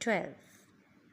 12,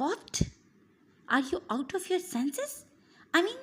What? Are you out of your senses? I mean,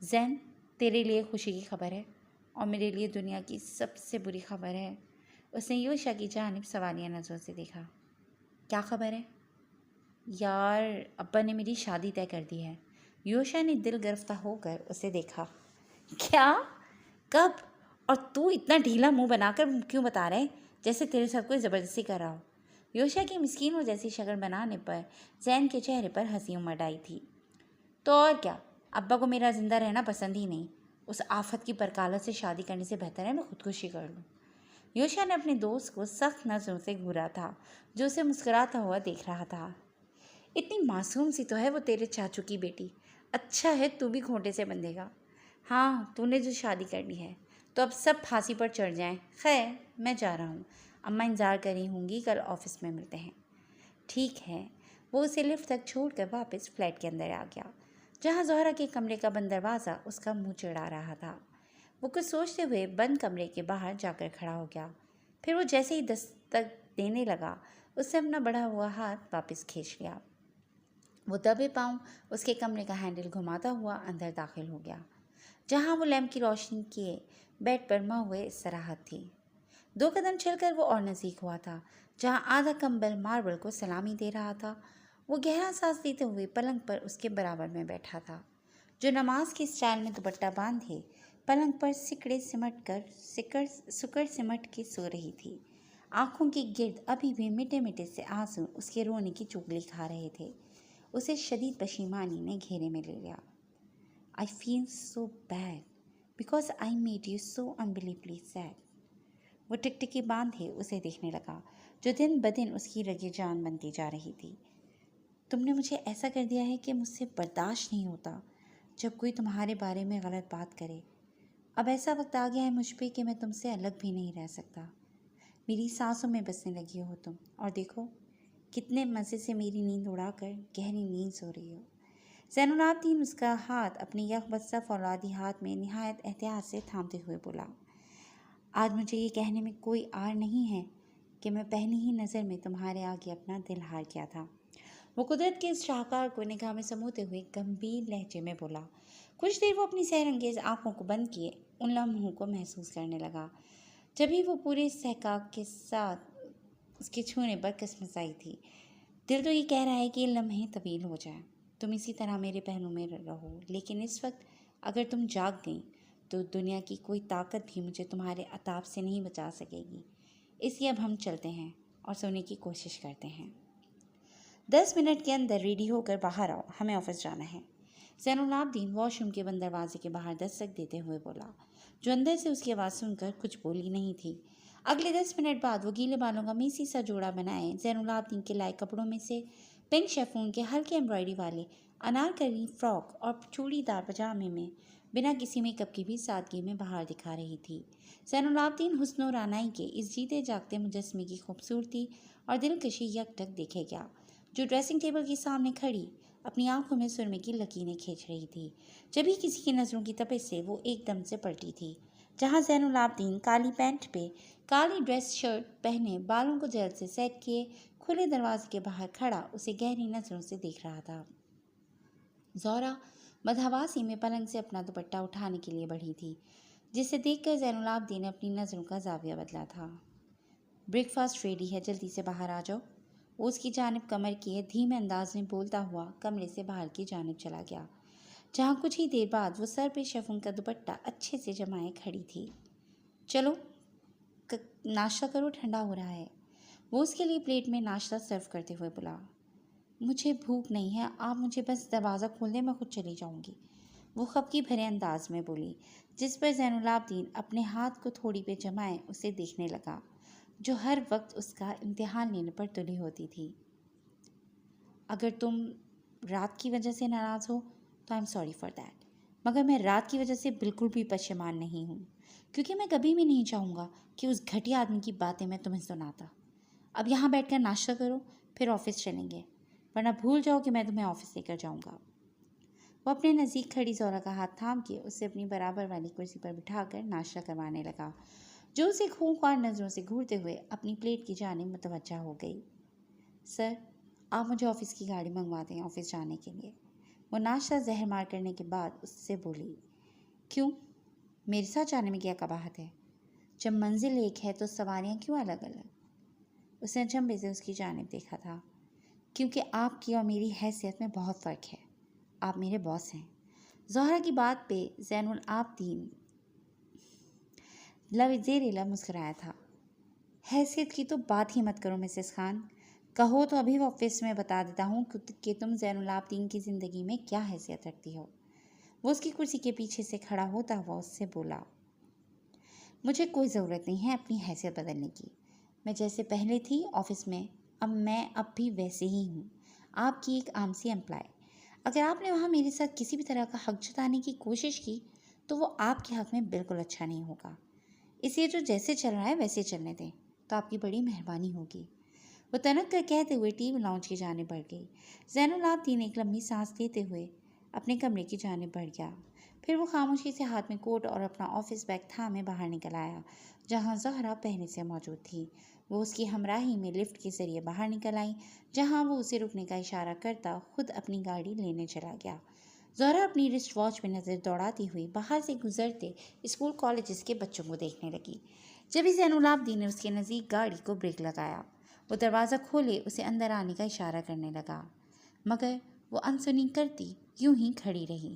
زین، تیرے لیے خوشی کی خبر ہے اور میرے لیے دنیا کی سب سے بری خبر ہے۔ اس نے یوشا کی جانب سوالیہ نظروں سے دیکھا۔ کیا خبر ہے؟ یار، ابا نے میری شادی طے کر دی ہے۔ یوشا نے دل گرفتہ ہو کر اسے دیکھا۔ کیا؟ کب؟ اور تو اتنا ڈھیلا منہ بنا کر کیوں بتا رہے جیسے تیرے ساتھ کوئی زبردستی کر رہا ہو؟ یوشا کی مسکینوں جیسی شکل بنانے پر زین کے چہرے پر ہنسی امڑ آئی تھی۔ تو اور کیا، ابا کو میرا زندہ رہنا پسند ہی نہیں۔ اس آفت کی پرکالت سے شادی کرنے سے بہتر ہے میں خودکشی کر لوں۔ یوشا نے اپنے دوست کو سخت نظروں سے گھورا تھا جو اسے مسکراتا ہوا دیکھ رہا تھا۔ اتنی معصوم سی تو ہے وہ تیرے چاچو کی بیٹی۔ اچھا ہے تو بھی کھوٹے سے بندھے گا۔ ہاں، تو نے جو شادی کر لی ہے تو اب سب پھانسی پر چڑھ جائیں۔ خیر، میں جا رہا ہوں، اماں انتظار کر رہی ہوں گی، کل آفس میں ملتے ہیں۔ ٹھیک ہے۔ وہ اسے لفٹ تک چھوڑ کر واپس فلیٹ کے اندر آ گیا جہاں زہرا کے کمرے کا بند دروازہ اس کا منہ چڑھا رہا تھا۔ وہ کچھ سوچتے ہوئے بند کمرے کے باہر جا کر کھڑا ہو گیا۔ پھر وہ جیسے ہی دستک دینے لگا اس نے اپنا بڑھا ہوا ہاتھ واپس کھینچ لیا۔ وہ دبے پاؤں اس کے کمرے کا ہینڈل گھماتا ہوا اندر داخل ہو گیا جہاں وہ لیمپ کی روشنی کے بیڈ پر ماں ہوئے استراحت تھی۔ 2 قدم چل کر وہ اور نزدیک ہوا تھا جہاں آدھا کمبل ماربل کو سلامی دے رہا تھا۔ وہ گہرا سانس لیتے ہوئے پلنگ پر اس کے برابر میں بیٹھا تھا جو نماز کے اسٹائل میں دوپٹہ باندھے پلنگ پر سکڑ سمٹ کے سو رہی تھی۔ آنکھوں کے گرد ابھی بھی میٹھے میٹھے سے آنسو اس کے رونے کی چگلی کھا رہے تھے۔ اسے شدید پشیمانی نے گھیرے میں لے لیا۔ I feel so bad because I made you so unbelievably sad۔ وہ ٹکٹکی باندھے اسے دیکھنے لگا جو دن بدن اس کی رگے جان بنتی جا رہی تھی۔ تم نے مجھے ایسا کر دیا ہے کہ مجھ سے برداشت نہیں ہوتا جب کوئی تمہارے بارے میں غلط بات کرے۔ اب ایسا وقت آ گیا ہے مجھ پہ کہ میں تم سے الگ بھی نہیں رہ سکتا۔ میری سانسوں میں بسنے لگی ہو تم، اور دیکھو کتنے مزے سے میری نیند اڑا کر گہری نیند سو رہی ہو۔ زین العابدین اس کا ہاتھ اپنے یک بستہ فولادی ہاتھ میں نہایت احتیاط سے تھامتے ہوئے بولا، آج مجھے یہ کہنے میں کوئی آر نہیں ہے کہ میں پہلی ہی نظر میں تمہارے آگے اپنا دل ہار کیا تھا۔ وہ قدرت کے اس شاہکار کو نگاہ میں سموتے ہوئے گمبھیر لہجے میں بولا۔ کچھ دیر وہ اپنی سحر انگیز آنکھوں کو بند کیے ان لمحوں کو محسوس کرنے لگا جبھی وہ پورے استحقاق کے ساتھ اس کے چھونے پر قسمت آئی تھی۔ دل تو یہ کہہ رہا ہے کہ یہ لمحے طویل ہو جائیں، تم اسی طرح میرے پہلو میں رہو، لیکن اس وقت اگر تم جاگ گئیں تو دنیا کی کوئی طاقت بھی مجھے تمہارے عتاب سے نہیں بچا سکے گی۔ اس لیے اب ہم چلتے ہیں اور سونے کی کوشش کرتے ہیں۔ 10 منٹ کے اندر ریڈی ہو کر باہر آؤ، ہمیں آفس جانا ہے۔ زین العابدین واش روم کے بند دروازے کے باہر دستک دیتے ہوئے بولا، جو اندر سے اس کی آواز سن کر کچھ بولی نہیں تھی۔ اگلے 10 منٹ بعد وہ گیلے بالوں کا میسی سا جوڑا بنائے زین العابدین کے لائے کپڑوں میں سے پنک شیفون کے ہلکے ایمبرائڈری والے انارکلی فراک اور چوڑی دار پجامے میں بنا کسی میک اپ کی بھی سادگی میں باہر دکھا رہی تھی۔ زین العابدین حسن و رعنائی کے اس جیتے جاگتے مجسمے کی خوبصورتی اور دلکشی یک ٹک دیکھے گیا جو ڈریسنگ ٹیبل کے سامنے کھڑی اپنی آنکھوں میں سرمے کی لکیریں کھینچ رہی تھی۔ جبھی کسی کی نظروں کی تپش سے وہ ایک دم سے پلٹی تھی جہاں زین العابدین کالی پینٹ پہ کالی ڈریس شرٹ پہنے بالوں کو جیل سے سیٹ کیے کھلے دروازے کے باہر کھڑا اسے گہری نظروں سے دیکھ رہا تھا۔ زہرا مدھواسی میں پلنگ سے اپنا دوپٹہ اٹھانے کے لیے بڑھی تھی جسے دیکھ کر زین العابدین نے اپنی نظروں کا زاویہ بدلا تھا۔ بریک فاسٹ ریڈی ہے، جلدی سے باہر آ جاؤ۔ وہ اس کی جانب کمر کیے دھیمے انداز میں بولتا ہوا کمرے سے باہر کی جانب چلا گیا جہاں کچھ ہی دیر بعد وہ سر پہ شیفون کا دوپٹہ اچھے سے جمائے کھڑی تھی۔ چلو ناشتہ کرو، ٹھنڈا ہو رہا ہے۔ وہ اس کے لیے پلیٹ میں ناشتہ سرو کرتے ہوئے بولا، مجھے بھوک نہیں ہے، آپ مجھے بس دروازہ کھول دیں، میں خود چلی جاؤں گی۔ وہ خفگی بھرے انداز میں بولی جس پر زین العابدین اپنے ہاتھ کو تھوڑی پہ جمائے اسے دیکھنے لگا جو ہر وقت اس کا امتحان لینے پر تلی ہوتی تھی۔ اگر تم رات کی وجہ سے ناراض ہو تو I am sorry for that, مگر میں رات کی وجہ سے بالکل بھی پشیمان نہیں ہوں کیونکہ میں کبھی بھی نہیں چاہوں گا کہ اس گھٹیا آدمی کی باتیں میں تمہیں سناتا۔ اب یہاں بیٹھ کر ناشتہ کرو، پھر آفس چلیں گے، ورنہ بھول جاؤ کہ میں تمہیں آفس لے کر جاؤں گا۔ وہ اپنے نزدیک کھڑی زہرا کا ہاتھ تھام کے اسے اپنی برابر والی کرسی پر بٹھا کر ناشتہ کروانے لگا جو اسے خونخوار نظروں سے گھورتے ہوئے اپنی پلیٹ کی جانب متوجہ ہو گئی۔ سر، آپ مجھے آفس کی گاڑی منگوا دیں آفس جانے کے لیے۔ وہ ناشتہ زہر مار کرنے کے بعد اس سے بولی، کیوں؟ میرے ساتھ جانے میں کیا قباحت ہے؟ جب منزل ایک ہے تو سواریاں کیوں الگ الگ؟ اس نے اچنبھے سے اس کی جانب دیکھا تھا۔ کیونکہ آپ کی اور میری حیثیت میں بہت فرق ہے، آپ میرے باس ہیں۔ زہرا کی بات پہ زین العابدین زیر لب مسکرایا تھا۔ حیثیت کی تو بات ہی مت کرو مسز خان، کہو تو ابھی آفس میں بتا دیتا ہوں کہ تم زین العابدین کی زندگی میں کیا حیثیت رکھتی ہو۔ وہ اس کی کرسی کے پیچھے سے کھڑا ہوتا ہوا اس سے بولا، مجھے کوئی ضرورت نہیں ہے اپنی حیثیت بدلنے کی۔ میں جیسے پہلے تھی آفس میں، میں اب بھی ویسے ہی ہوں، آپ کی ایک عام سی امپلائی۔ اگر آپ نے وہاں میرے ساتھ کسی بھی طرح کا حق جتانے کی کوشش کی تو وہ آپ کے حق میں بالکل اچھا نہیں ہوگا، اس لیے جو جیسے چل رہا ہے ویسے چلنے دیں تو آپ کی بڑی مہربانی ہوگی۔ وہ تنک کر کہتے ہوئے ٹی وی لاؤنج کی جانب بڑھ گئی۔ زین العابدین ایک لمبی سانس لیتے ہوئے اپنے کمرے کی جانب بڑھ گیا۔ پھر وہ خاموشی سے ہاتھ میں کوٹ اور اپنا آفس بیگ تھامے باہر نکل آیا جہاں زہرا پہلے سے موجود تھی۔ وہ اس کی ہمراہی میں لفٹ کے ذریعے باہر نکل آئی جہاں وہ اسے رکنے کا اشارہ کرتا خود اپنی گاڑی لینے چلا گیا۔ زہرا اپنی رسٹ واچ میں نظر دوڑاتی ہوئی باہر سے گزرتے اسکول کالجز کے بچوں کو دیکھنے لگی۔ جبھی زین العابدین نے اس کے نزدیک گاڑی کو بریک لگایا، وہ دروازہ کھولے اسے اندر آنے کا اشارہ کرنے لگا، مگر وہ انسنی کرتی یوں ہی کھڑی رہی۔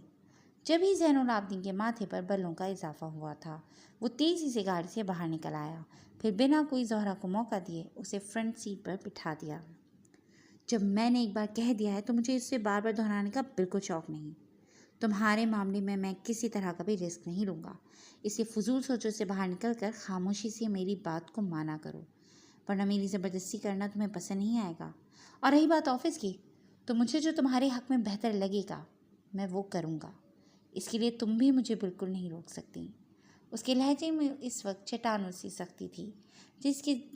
جب ہی زین العابدین کے ماتھے پر بلوں کا اضافہ ہوا تھا، وہ تیزی سے گاڑی سے باہر نکل آیا، پھر بنا کوئی زہرا کو موقع دیے اسے فرنٹ سیٹ پر بٹھا دیا۔ جب میں نے ایک بار کہہ دیا ہے تو مجھے اسے بار بار دہرانے کا بالکل شوق نہیں۔ تمہارے معاملے میں کسی طرح کا بھی رسک نہیں لوں گا، اس لیے فضول سوچوں سے باہر نکل کر خاموشی سے میری بات کو مانا کرو، ورنہ میری زبردستی کرنا تمہیں پسند نہیں آئے گا۔ اور رہی بات آفس کی، تو مجھے جو تمہارے حق میں بہتر لگے گا میں وہ کروں گا، اس کے لیے تم بھی مجھے بالکل نہیں روک سکتی۔ اس کے لہجے میں اس وقت چٹانوں سی سختی تھی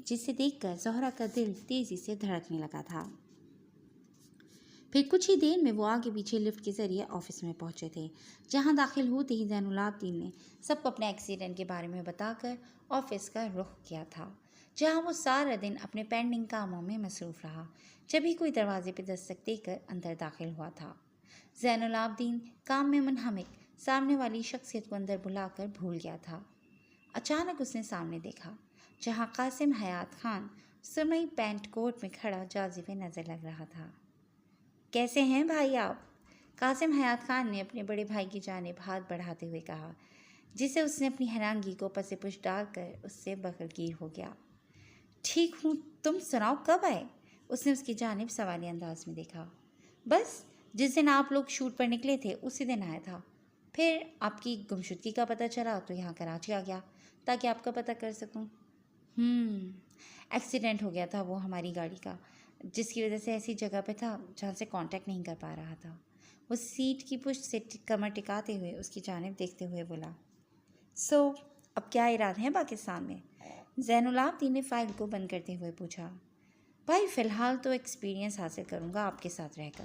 جسے دیکھ کر زہرا کا دل تیزی سے دھڑکنے لگا تھا۔ پھر کچھ ہی دیر میں وہ آگے پیچھے لفٹ کے ذریعے آفس میں پہنچے تھے، جہاں داخل ہوتے ہی زین العابدین نے سب کو اپنے ایکسیڈنٹ کے بارے میں بتا کر آفس کا رخ کیا تھا، جہاں وہ سارا دن اپنے پینڈنگ کاموں میں مصروف رہا۔ جب ہی کوئی دروازے پہ دستک دے کر اندر داخل ہوا تھا، زین العابدین کام میں منہمک سامنے والی شخصیت کو اندر بلا کر بھول گیا تھا۔ اچانک اس نے سامنے دیکھا جہاں قاسم حیات خان سرمئی پینٹ کوٹ میں کھڑا جاذب نظر لگ رہا تھا۔ کیسے ہیں بھائی آپ؟ قاسم حیات خان نے اپنے بڑے بھائی کی جانب ہاتھ بڑھاتے ہوئے کہا، جسے اس نے اپنی حیرانگی کو پس پش ڈال کر اس سے بغلگیر ہو گیا۔ ٹھیک ہوں، تم سناؤ کب آئے؟ اس نے اس کی جانب سوالی انداز میں دیکھا۔ بس جس دن آپ لوگ شوٹ پر نکلے تھے اسی دن آیا تھا، پھر آپ کی گمشدگی کا پتہ چلا تو یہاں کراچی آ گیا تاکہ آپ کا پتہ کر سکوں۔ ایکسیڈنٹ ہو گیا تھا وہ ہماری گاڑی کا، جس کی وجہ سے ایسی جگہ پہ تھا جہاں سے کانٹیکٹ نہیں کر پا رہا تھا۔ وہ سیٹ کی پشت سے کمر ٹکاتے ہوئے اس کی جانب دیکھتے ہوئے بولا، سو اب کیا ارادے ہیں پاکستان میں؟ زین العابدین نے فائل کو بند کرتے ہوئے پوچھا۔ بھائی فی الحال تو ایکسپیرینس حاصل کروں گا آپ کے ساتھ رہ کر،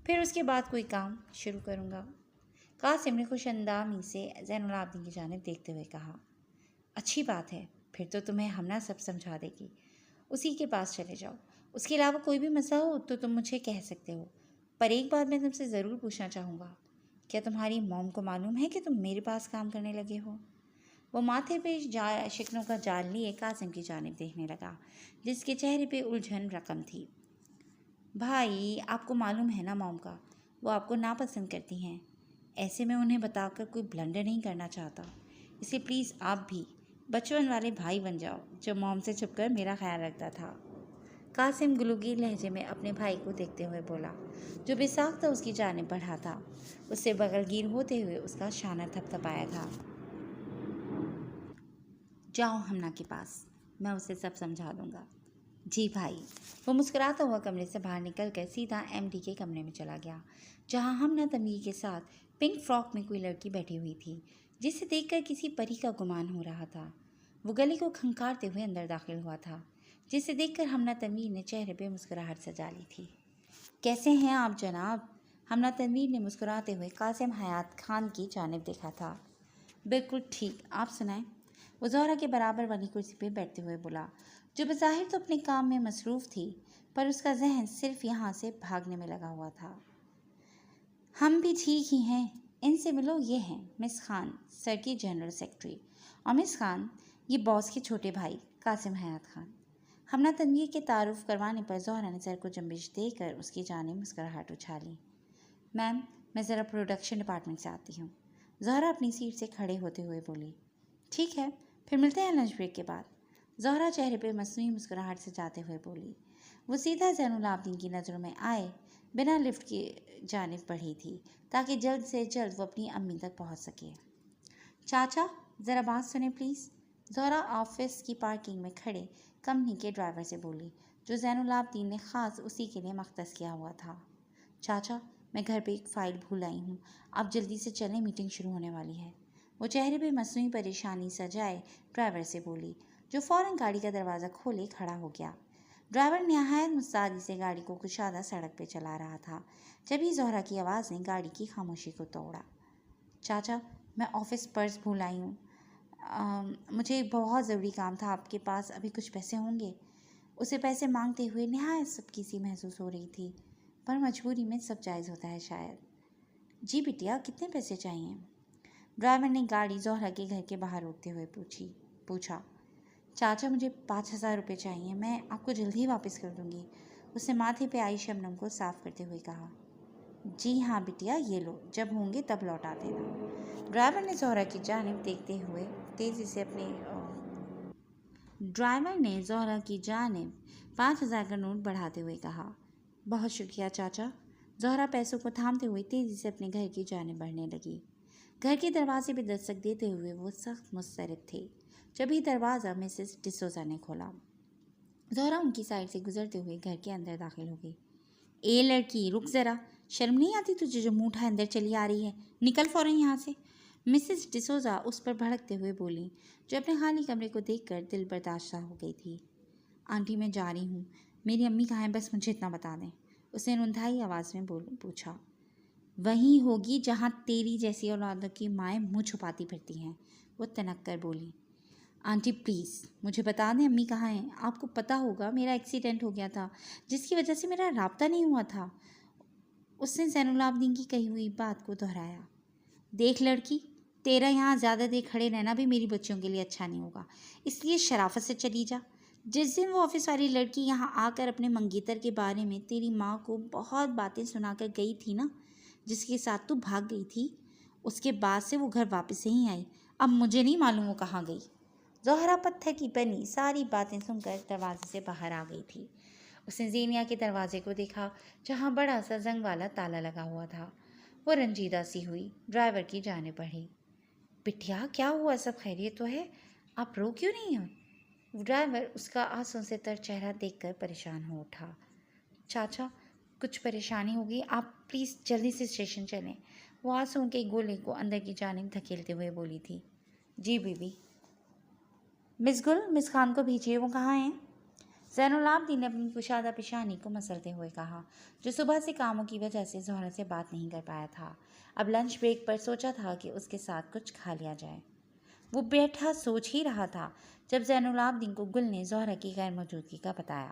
پھر اس کے بعد کوئی کام شروع کروں گا۔ قاسم نے خوش اندامی سے زین العابدین کی جانب دیکھتے ہوئے کہا، اچھی بات ہے، پھر تو تمہیں ہمنا سب سمجھا دے گی، اسی کے پاس چلے جاؤ۔ اس کے علاوہ کوئی بھی مسئلہ ہو تو تم مجھے کہہ سکتے ہو، پر ایک بات میں تم سے ضرور پوچھنا چاہوں گا، کیا تمہاری موم کو معلوم ہے کہ تم میرے پاس کام کرنے لگے ہو؟ وہ ماتھے پہ شکنوں کا جال لیے قاسم کی جانب دیکھنے لگا، جس کے چہرے پہ الجھن رقم تھی۔ بھائی آپ کو معلوم ہے نا موم کا، وہ آپ کو ناپسند کرتی ہیں، ایسے میں انہیں بتا کر کوئی بلنڈر نہیں کرنا چاہتا، اس لیے پلیز آپ بھی بچپن والے بھائی بن جاؤ جو موم سے چھپ کر میرا خیال رکھتا تھا۔ قاسم گلوگیر لہجے میں اپنے بھائی کو دیکھتے ہوئے بولا، جو بے ساختہ اس کی جانب بڑھا تھا۔ اس سے بغلگیر ہوتے ہوئے اس کا شانہ تھپ تھپایا تھا۔ جاؤ ہمنا کے پاس، میں اسے سب سمجھا دوں گا۔ جی بھائی۔ وہ مسکراتا ہوا کمرے سے باہر نکل کر سیدھا ایم ڈی کے کمرے میں چلا گیا، جہاں ہمنا تنویر کے ساتھ پنک فراک میں کوئی لڑکی بیٹھی ہوئی تھی، جسے دیکھ کر کسی پری کا گمان ہو رہا تھا۔ وہ گلے کو کھنکارتے ہوئے اندر داخل ہوا تھا، جسے دیکھ کر ہمنا تنویر نے چہرے پہ مسکراہٹ سجا لی تھی۔ کیسے ہیں آپ جناب؟ ہمنا تنویر نے مسکراتے ہوئے قاسم حیات خان کی جانب دیکھا تھا۔ بالکل ٹھیک، آپ سنائیں؟ وہ زہرا کے برابر والی کرسی پہ بیٹھتے ہوئے بولا، جو بظاہر تو اپنے کام میں مصروف تھی، پر اس کا ذہن صرف یہاں سے بھاگنے میں لگا ہوا تھا۔ ہم بھی ٹھیک ہی ہیں. ان سے ملو، یہ ہیں مس خان، سر کی جنرل سیکرٹری، اور مس خان یہ باس کے چھوٹے بھائی قاسم حیات خان. ہمنا تنویر کے تعارف کروانے پر زہرا نے سر کو جنبش دے کر اس کی جانب مسکراہٹ اچھالی. میم، میں ذرا پروڈکشن ڈپارٹمنٹ سے آتی ہوں. زہرا اپنی سیٹ سے کھڑے ہوتے ہوئے بولی. ٹھیک ہے، پھر ملتے ہیں لنچ بریک کے بعد. زہرا چہرے پہ مصنوعی مسکراہٹ سے جاتے ہوئے بولی. وہ سیدھا زین العابدین کی نظروں میں آئے بنا لفٹ کی جانب بڑھی تھی تاکہ جلد سے جلد وہ اپنی امی تک پہنچ سکے. چاچا ذرا بات سنیں پلیز. زہرا آفس کی پارکنگ میں کھڑے کمپنی کے ڈرائیور سے بولی، جو زین العابدین نے خاص اسی کے لیے مختص کیا ہوا تھا. چاچا، میں گھر پہ ایک فائل بھول آئی ہوں، آپ جلدی سے چلیں، میٹنگ شروع ہونے والی ہے. وہ چہرے پہ مصنوعی پریشانی سجائے ڈرائیور سے بولی، جو فوراً گاڑی کا دروازہ کھولے کھڑا ہو گیا. ڈرائیور نہایت مستعدی سے گاڑی کو کشادہ سڑک پہ چلا رہا تھا. جبھی زہرا کی آواز نے گاڑی کی خاموشی کو توڑا. چاچا، میں آفس پرس بھول آئی ہوں. مجھے بہت ضروری کام تھا. آپ کے پاس ابھی کچھ پیسے ہوں گے؟ اسے پیسے مانگتے ہوئے نہایت سبکی سی محسوس ہو رہی تھی، پر مجبوری میں سب جائز ہوتا ہے شاید. جی بٹیا، کتنے پیسے چاہیے؟ ڈرائیور نے گاڑی زہرا کے گھر کے باہر روکتے ہوئے پوچھا. چاچا، مجھے 5,000 روپے چاہیے، میں آپ کو جلد ہی واپس کر دوں گی. اس نے ماتھے پہ آئی شبنم کو صاف کرتے ہوئے کہا. جی ہاں بٹیا، یہ لو، جب ہوں گے تب لوٹا دینا. ڈرائیور نے زہرا کی جانب 5,000 کا نوٹ بڑھاتے ہوئے کہا. بہت شکریہ چاچا. زہرا پیسوں کو تھامتے ہوئے تیزی سے اپنے گھر کی جانب بڑھنے لگی. گھر کے دروازے پہ دستک دیتے ہوئے وہ سخت مضطرب تھے. جبھی دروازہ مسز ڈسوزا نے کھولا. زہرا ان کی سائڈ سے گزرتے ہوئے گھر کے اندر داخل ہو گئی. اے لڑکی، رک ذرا، شرم نہیں آتی تجھے جو منہ اٹھائے اندر چلی آ رہی ہے؟ نکل فوراً یہاں سے. مسز ڈسوزا اس پر بھڑکتے ہوئے بولی، جو اپنے خالی کمرے کو دیکھ کر دل برداشتہ ہو گئی تھی. آنٹی، میں جا رہی ہوں. میری امی کہاں ہیں؟ بس مجھے اتنا بتا دیں. اس نے رندھائی آواز میں پوچھا. وہیں ہوگی جہاں تیری جیسی اولادوں کی مائیں منہ چھپاتی پھرتی ہیں، وہ تنک کر بولی. آنٹی پلیز مجھے بتا دیں امی کہاں ہیں. آپ کو پتہ ہوگا میرا ایکسیڈنٹ ہو گیا تھا، جس کی وجہ سے میرا رابطہ نہیں ہوا تھا. اس نے زین العابدین کی کہی ہوئی بات کو دہرایا. دیکھ لڑکی، تیرا یہاں زیادہ دیر کھڑے رہنا بھی میری بچیوں کے لیے اچھا نہیں ہوگا، اس لیے شرافت سے چلی جا. جس دن وہ آفس والی لڑکی یہاں آ کر اپنے منگیتر کے بارے میں تیری ماں کو بہت باتیں سنا کر گئی تھی نا، جس کے ساتھ تو بھاگ گئی تھی، اس کے بعد سے وہ گھر واپس نہیں آئی. اب مجھے نہیں معلوم وہ کہاں گئی. زہرا پتھر کی بنی ساری باتیں سن کر دروازے سے باہر آ گئی تھی. اس نے زینیا کے دروازے کو دیکھا، جہاں بڑا سا زنگ والا تالا لگا ہوا تھا. وہ رنجیدہ سی ہوئی ڈرائیور کی جانب بڑھی. بٹیا، کیا ہوا؟ سب خیریت تو ہے؟ آپ رو کیوں نہیں ہو؟ ڈرائیور اس کا آنسوں سے تر چہرہ دیکھ کر پریشان ہو اٹھا. چاچا، کچھ پریشانی ہوگی، آپ پلیز جلدی سے اسٹیشن چلیں. وہ آنسوں کے گولے کو اندر کی جانب دھکیلتے ہوئے بولی تھی. جی بیبی. مس خان کو بھیجیے، وہ کہاں ہیں؟ زین العابدین نے اپنی کشادہ پیشانی کو مسلتے ہوئے کہا، جو صبح سے کاموں کی وجہ سے زہرا سے بات نہیں کر پایا تھا. اب لنچ بریک پر سوچا تھا کہ اس کے ساتھ کچھ کھا لیا جائے. وہ بیٹھا سوچ ہی رہا تھا جب زین العابدین کو گل نے زہرا کی غیر موجودگی کا بتایا،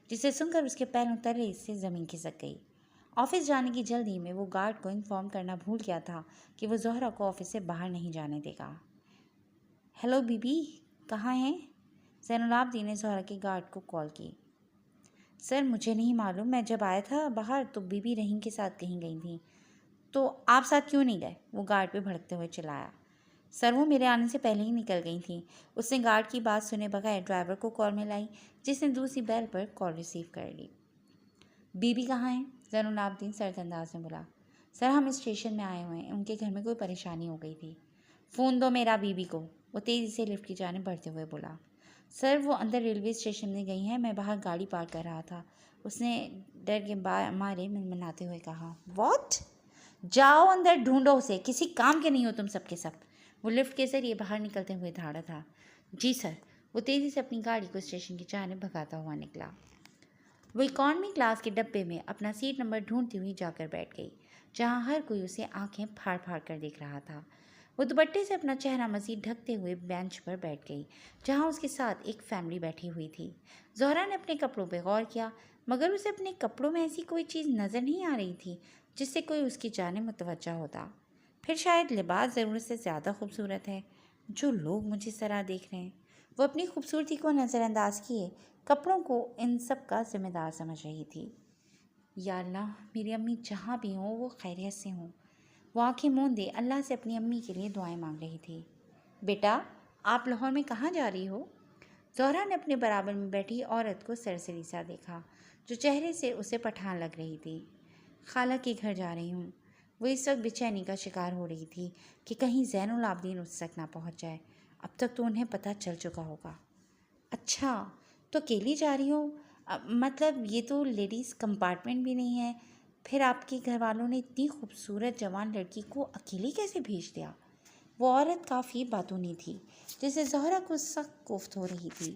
جسے سن کر اس کے پیروں تلے سے زمین کھسک گئی. آفس جانے کی جلدی میں وہ گارڈ کو انفارم کرنا بھول گیا تھا کہ وہ زہرا کو آفس سے باہر نہیں جانے دے گا. ہیلو بیبی، کہاں ہیں؟ زین العابدین نے زہرا کے گارڈ کو کال کی. سر مجھے نہیں معلوم، میں جب آیا تھا باہر تو بی بی رحیم کے ساتھ کہیں گئی تھیں. تو آپ ساتھ کیوں نہیں گئے؟ وہ گارڈ پہ بھڑکتے ہوئے چلایا. سر وہ میرے آنے سے پہلے ہی نکل گئی تھیں. اس نے گارڈ کی بات سنے بغیر ڈرائیور کو کال میں لائی، جس نے دوسری بیل پر کال ریسیو کر لی. بی بی کہاں ہیں؟ زین العابدین سرد انداز میں بولا. سر ہم اسٹیشن میں آئے ہوئے ہیں، ان کے گھر میں کوئی پریشانی ہو گئی تھی. فون دو میرا بی بی کو، وہ تیزی سے لفٹ کی جانب بڑھتے ہوئے بولا. سر وہ اندر ریلوے اسٹیشن میں گئی ہیں، میں باہر گاڑی پارک کر رہا تھا. اس نے ڈر کے مارے منمناتے ہوئے کہا. واٹ؟ جاؤ اندر ڈھونڈو اسے، کسی کام کے نہیں ہو تم سب کے سب. وہ لفٹ کے ذریعے باہر نکلتے ہوئے دھاڑا تھا. جی سر. وہ تیزی سے اپنی گاڑی کو اسٹیشن کی جانب بھگاتا ہوا نکلا. وہ اکانومی کلاس کے ڈبے میں اپنا سیٹ نمبر ڈھونڈتی ہوئی جا کر بیٹھ گئی، جہاں ہر کوئی اسے آنکھیں پھاڑ پھاڑ کر دیکھ رہا تھا. وہ دوپٹے سے اپنا چہرہ مزید ڈھکتے ہوئے بینچ پر بیٹھ گئی، جہاں اس کے ساتھ ایک فیملی بیٹھی ہوئی تھی. زہرا نے اپنے کپڑوں پہ غور کیا، مگر اسے اپنے کپڑوں میں ایسی کوئی چیز نظر نہیں آ رہی تھی جس سے کوئی اس کی جانب متوجہ ہوتا۔ پھر شاید لباس ضرورت سے زیادہ خوبصورت ہے جو لوگ مجھے اس طرح دیکھ رہے ہیں۔ وہ اپنی خوبصورتی کو نظر انداز کیے کپڑوں کو ان سب کا ذمہ دار سمجھ رہی تھی۔ یا اللہ، میری امی جہاں بھی ہوں وہ خیریت سے ہوں۔ وہ آنکھیں موندے اللہ سے اپنی امی کے لیے دعائیں مانگ رہی تھی۔ بیٹا، آپ لاہور میں کہاں جا رہی ہو؟ زہرا نے اپنے برابر میں بیٹھی عورت کو سرسری سا دیکھا جو چہرے سے اسے پٹھان لگ رہی تھی۔ خالہ کے گھر جا رہی ہوں۔ وہ اس وقت بے چینی کا شکار ہو رہی تھی کہ کہیں زین العابدین اس تک نہ پہنچ جائے۔ اب تک تو انہیں پتہ چل چکا ہوگا۔ اچھا، تو اکیلی جا رہی ہو؟ مطلب یہ تو لیڈیز کمپارٹمنٹ بھی نہیں ہے۔ پھر آپ کے گھر والوں نے اتنی خوبصورت جوان لڑکی کو اکیلی کیسے بھیج دیا؟ وہ عورت کافی باتونی تھی جسے زہرا کو سخت کوفت ہو رہی تھی۔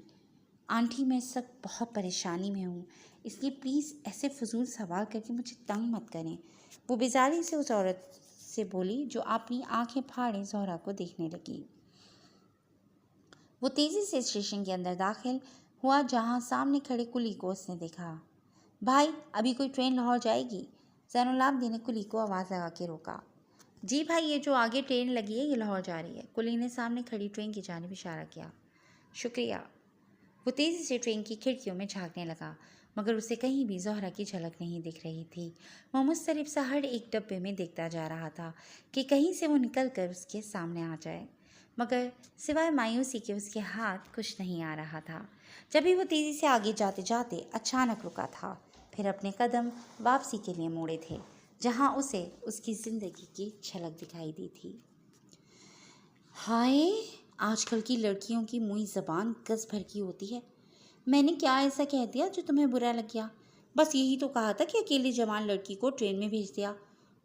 آنٹی، میں اس وقت بہت پریشانی میں ہوں، اس لیے پلیز ایسے فضول سوال کر کے مجھے تنگ مت کریں، وہ بیزاری سے اس عورت سے بولی جو اپنی آنکھیں پھاڑے زہرا کو دیکھنے لگی۔ وہ تیزی سے اسٹیشن کے اندر داخل ہوا جہاں سامنے کھڑے کلی کو اس نے دیکھا۔ بھائی، ابھی کوئی ٹرین لاہور جائے گی؟ زین العابدین نے کلی کو آواز لگا کے روکا۔ جی بھائی، یہ جو آگے ٹرین لگی ہے یہ لاہور جا رہی ہے، کلی نے سامنے کھڑی ٹرین کی جانب اشارہ کیا۔ شکریہ۔ وہ تیزی سے ٹرین کی کھڑکیوں میں جھانکنے لگا مگر اسے کہیں بھی زہرا کی جھلک نہیں دکھ رہی تھی۔ وہ مضطرب سا ہر ایک ڈبے میں دیکھتا جا رہا تھا کہ کہیں سے وہ نکل کر اس کے سامنے آ جائے، مگر سوائے مایوسی کے اس کے ہاتھ کچھ نہیں آ رہا تھا۔ جبھی وہ تیزی سے آگے جاتے جاتے اچانک رکا تھا، پھر اپنے قدم واپسی کے لیے موڑے تھے جہاں اسے اس کی زندگی کی جھلک دکھائی دی تھی۔ ہائے، آج کل کی لڑکیوں کی منہ زبان گز بھر کی ہوتی ہے۔ میں نے کیا ایسا کہہ دیا جو تمہیں برا لگ گیا؟ بس یہی تو کہا تھا کہ اکیلی جوان لڑکی کو ٹرین میں بھیج دیا،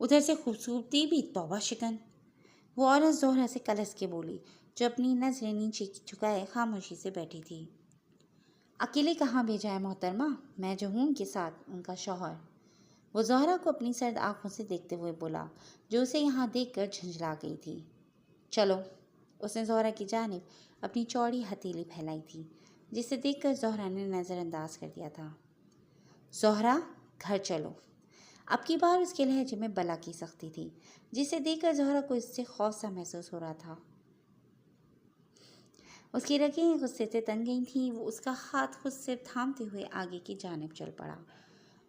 ادھر سے خوبصورتی بھی توبہ شکن۔ وہ عورت زہرا سے کلس کے بولی جو اپنی نظریں نیچے جھکائے خاموشی سے بیٹھی تھی۔ اکیلے کہاں بھیجا ہے محترمہ؟ میں جو ہوں ان کے ساتھ، ان کا شوہر۔ وہ زہرا کو اپنی سرد آنکھوں سے دیکھتے ہوئے بولا جو اسے یہاں دیکھ کر جھنجھلا گئی تھی۔ چلو، اس نے زہرا کی جانب اپنی چوڑی ہتھیلی پھیلائی تھی جسے دیکھ کر زہرا نے نظر انداز کر دیا تھا۔ زہرا، گھر چلو۔ اب کی بار اس کے لہجے میں بلا کی سختی تھی جسے دیکھ کر زہرا کو اس سے خوف سا محسوس ہو رہا تھا۔ اس کی رگیں غصے سے تن گئی تھیں۔ وہ اس کا ہاتھ خود سے تھامتے ہوئے آگے کی جانب چل پڑا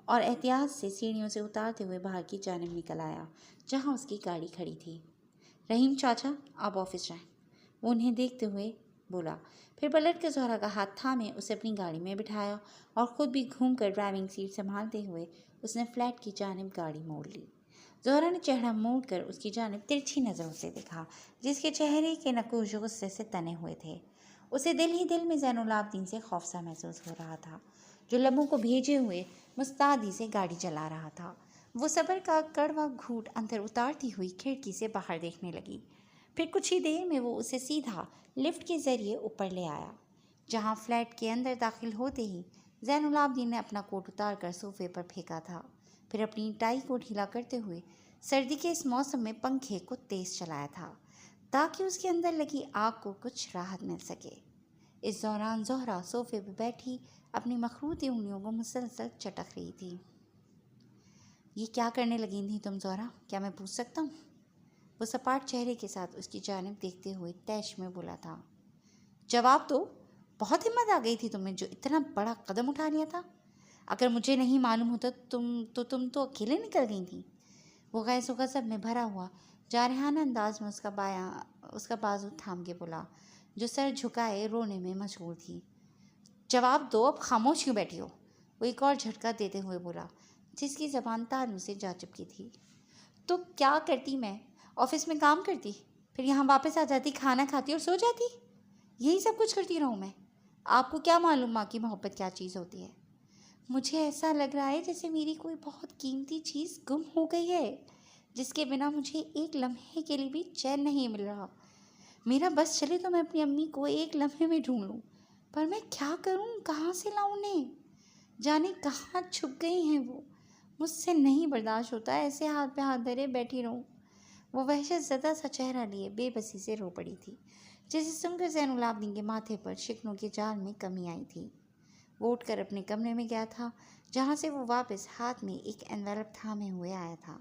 اور احتیاط سے سیڑھیوں سے اتارتے ہوئے باہر کی جانب نکل آیا جہاں اس کی گاڑی کھڑی تھی۔ رحیم چاچا، آپ آفس جائیں، وہ انہیں دیکھتے ہوئے بولا، پھر پلٹ کر زہرا کا ہاتھ تھامے اسے اپنی گاڑی میں بٹھایا اور خود بھی گھوم کر ڈرائیونگ سیٹ سنبھالتے ہوئے اس نے فلیٹ کی جانب گاڑی موڑ لی۔ زہرا نے چہرہ موڑ کر اس کی جانب ترچھی نظروں سے دیکھا جس کے چہرے کے نقوش غصے سے تنے ہوئے تھے۔ اسے دل ہی دل میں زین العابدین سے خوف سا محسوس ہو رہا تھا جو لبوں کو بھیجے ہوئے مستعدی سے گاڑی چلا رہا تھا۔ وہ صبر کا کڑوا گھونٹ اندر اتارتی ہوئی کھڑکی سے باہر دیکھنے لگی۔ پھر کچھ ہی دیر میں وہ اسے سیدھا لفٹ کے ذریعے اوپر لے آیا جہاں فلیٹ کے اندر داخل ہوتے ہی زین العابدین نے اپنا کوٹ اتار کر صوفے پر پھینکا تھا، پھر اپنی ٹائی کو ڈھیلا کرتے ہوئے سردی کے اس موسم میں پنکھے کو تیز چلایا تھا تاکہ اس کے اندر لگی آگ کو کچھ راحت مل سکے۔ اس دوران زہرا صوفے پہ بیٹھی اپنی مخروطی انگلیوں کو مسلسل چٹک رہی تھی۔ یہ کیا کرنے لگی تھی تم زہرا؟ کیا میں پوچھ سکتا ہوں؟ وہ سپاٹ چہرے کے ساتھ اس کی جانب دیکھتے ہوئے طیش میں بولا تھا۔ جواب دو، بہت ہمت آ گئی تھی تمہیں جو اتنا بڑا قدم اٹھا لیا تھا۔ اگر مجھے نہیں معلوم ہوتا تم تو اکیلے نکل گئی تھی۔ وہ غیظ و غضب میں بھرا ہوا جارحانہ انداز میں اس کا بازو تھام کے بولا جو سر جھکائے رونے میں مشغول تھی۔ جواب دو، اب خاموش کیوں بیٹھی ہو؟ وہ ایک اور جھٹکا دیتے ہوئے بولا جس کی زبان تالو سے جا چپکی تھی۔ تو کیا کرتی میں؟ آفس میں کام کرتی، پھر یہاں واپس آ جاتی، کھانا کھاتی اور سو جاتی، یہی سب کچھ کرتی رہوں میں؟ آپ کو کیا معلوم ماں کی محبت کیا چیز ہوتی ہے؟ مجھے ایسا لگ رہا ہے جیسے میری کوئی بہت قیمتی چیز گم ہو گئی ہے جس کے بنا مجھے ایک لمحے کے لیے بھی چین نہیں مل رہا۔ میرا بس چلے تو میں اپنی امی کو ایک لمحے میں ڈھونڈ لوں، پر میں کیا کروں، کہاں سے لاؤں انہیں؟ جانے کہاں چھپ گئی ہیں وہ؟ مجھ سے نہیں برداشت ہوتا ایسے ہاتھ پہ ہاتھ دھرے بیٹھی رہوں۔ وہ وحشت زدہ سا چہرہ لیے بے بسی سے رو پڑی تھی جسے سن کر زین العابدین کے ماتھے پر شکنوں کے جال میں کمی آئی تھی۔ وہ اٹھ کر اپنے کمرے میں گیا تھا جہاں سے وہ واپس ہاتھ میں ایک انویلپ تھامے ہوئے آیا تھا۔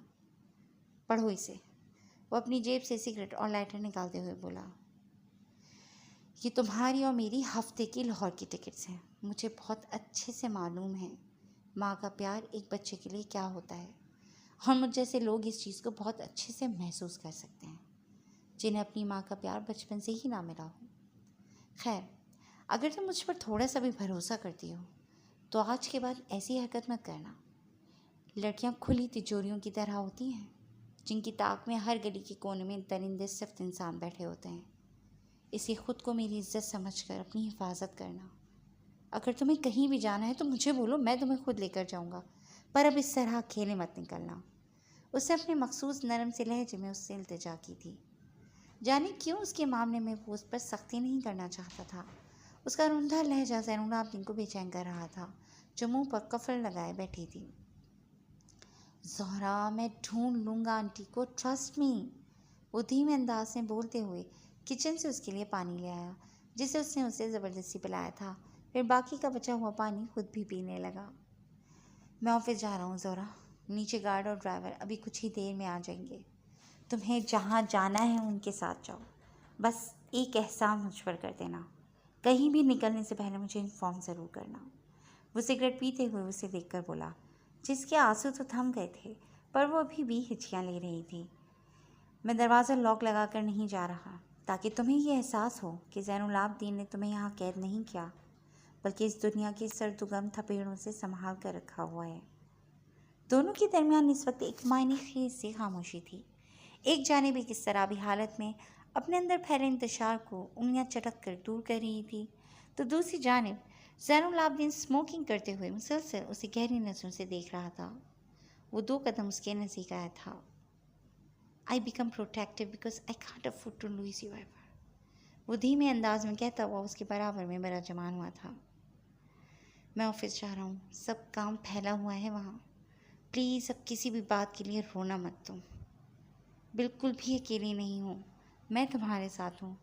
پڑھو اسے۔ وہ اپنی جیب سے سگریٹ اور لائٹر نکالتے ہوئے بولا، یہ تمہاری اور میری ہفتے کی لاہور کی ٹکٹس ہیں۔ مجھے بہت اچھے سے معلوم ہے ماں کا پیار ایک بچے کے لیے کیا ہوتا ہے، اور مجھ جیسے لوگ اس چیز کو بہت اچھے سے محسوس کر سکتے ہیں جنہیں اپنی ماں کا پیار بچپن سے ہی نہ ملا ہو۔ خیر، اگر تم مجھ پر تھوڑا سا بھی بھروسہ کرتی ہو تو آج کے بعد ایسی حرکت مت کرنا۔ لڑکیاں کھلی تجوریوں کی طرح ہوتی ہیں جن کی طاق میں ہر گلی کے کونے میں درندے صفت انسان بیٹھے ہوتے ہیں۔ اسی خود کو میری عزت سمجھ کر اپنی حفاظت کرنا۔ اگر تمہیں کہیں بھی جانا ہے تو مجھے بولو، میں تمہیں خود لے کر جاؤں گا، پر اب اس طرح اکیلے مت نکلنا۔ اس نے اپنے مخصوص نرم سے لہجے میں اس سے التجا کی تھی۔ جانے کیوں اس کے معاملے میں وہ اس پر سختی نہیں کرنا چاہتا تھا۔ اس کا روندھا لہجہ زین العابدین کو بے چین کر رہا تھا، جو منہ پر قفل لگائے بیٹھی تھی۔ زہرا، میں ڈھونڈ لوں گا آنٹی کو، ٹرسٹ می، وہ دھیمے انداز میں بولتے ہوئے کچن سے اس کے لیے پانی لے آیا، جسے اس نے اسے زبردستی پلایا تھا۔ پھر باقی کا بچا ہوا پانی خود بھی پینے لگا۔ میں آفس جا رہا ہوں زہرا، نیچے گارڈ اور ڈرائیور ابھی کچھ ہی دیر میں آ جائیں گے۔ تمہیں جہاں جانا ہے ان کے ساتھ جاؤ، بس ایک احسان مجھ پر کر دینا، کہیں بھی نکلنے سے پہلے مجھے انفارم ضرور کرنا۔ وہ سگریٹ پیتے ہوئے اسے دیکھ کر بولا، جس کے آنسو تو تھم گئے تھے پر وہ ابھی بھی ہچکیاں لے رہی تھی۔ میں دروازہ لاک لگا کر نہیں جا رہا تاکہ تمہیں یہ احساس ہو کہ زین العابدین نے تمہیں یہاں قید نہیں کیا، بلکہ اس دنیا کے سرد و گرم تھپیڑوں سے سنبھال کر رکھا ہوا ہے۔ دونوں کے درمیان اس وقت ایک معنی خیز سی خاموشی تھی۔ ایک جانب ایک اضطرابی حالت میں اپنے اندر پھیلے انتشار کو انگلیاں چٹک کر دور کر رہی تھی، تو دوسری جانب زین العابدین اسموکنگ کرتے ہوئے مسلسل اسے گہری نظروں سے دیکھ رہا تھا۔ وہ 2 قدم اس کے نزدیک آیا تھا۔ I become protective because I can't afford to lose you ever، وہ دھیمے انداز میں کہتا ہوا اس کے برابر میں براجمان ہوا تھا۔ میں آفس جا رہا ہوں، سب کام پھیلا ہوا ہے وہاں، پلیز اب کسی بھی بات کے لیے رونا مت تم۔ بالکل بھی اکیلی نہیں ہوں، میں تمہارے ساتھ ہوں،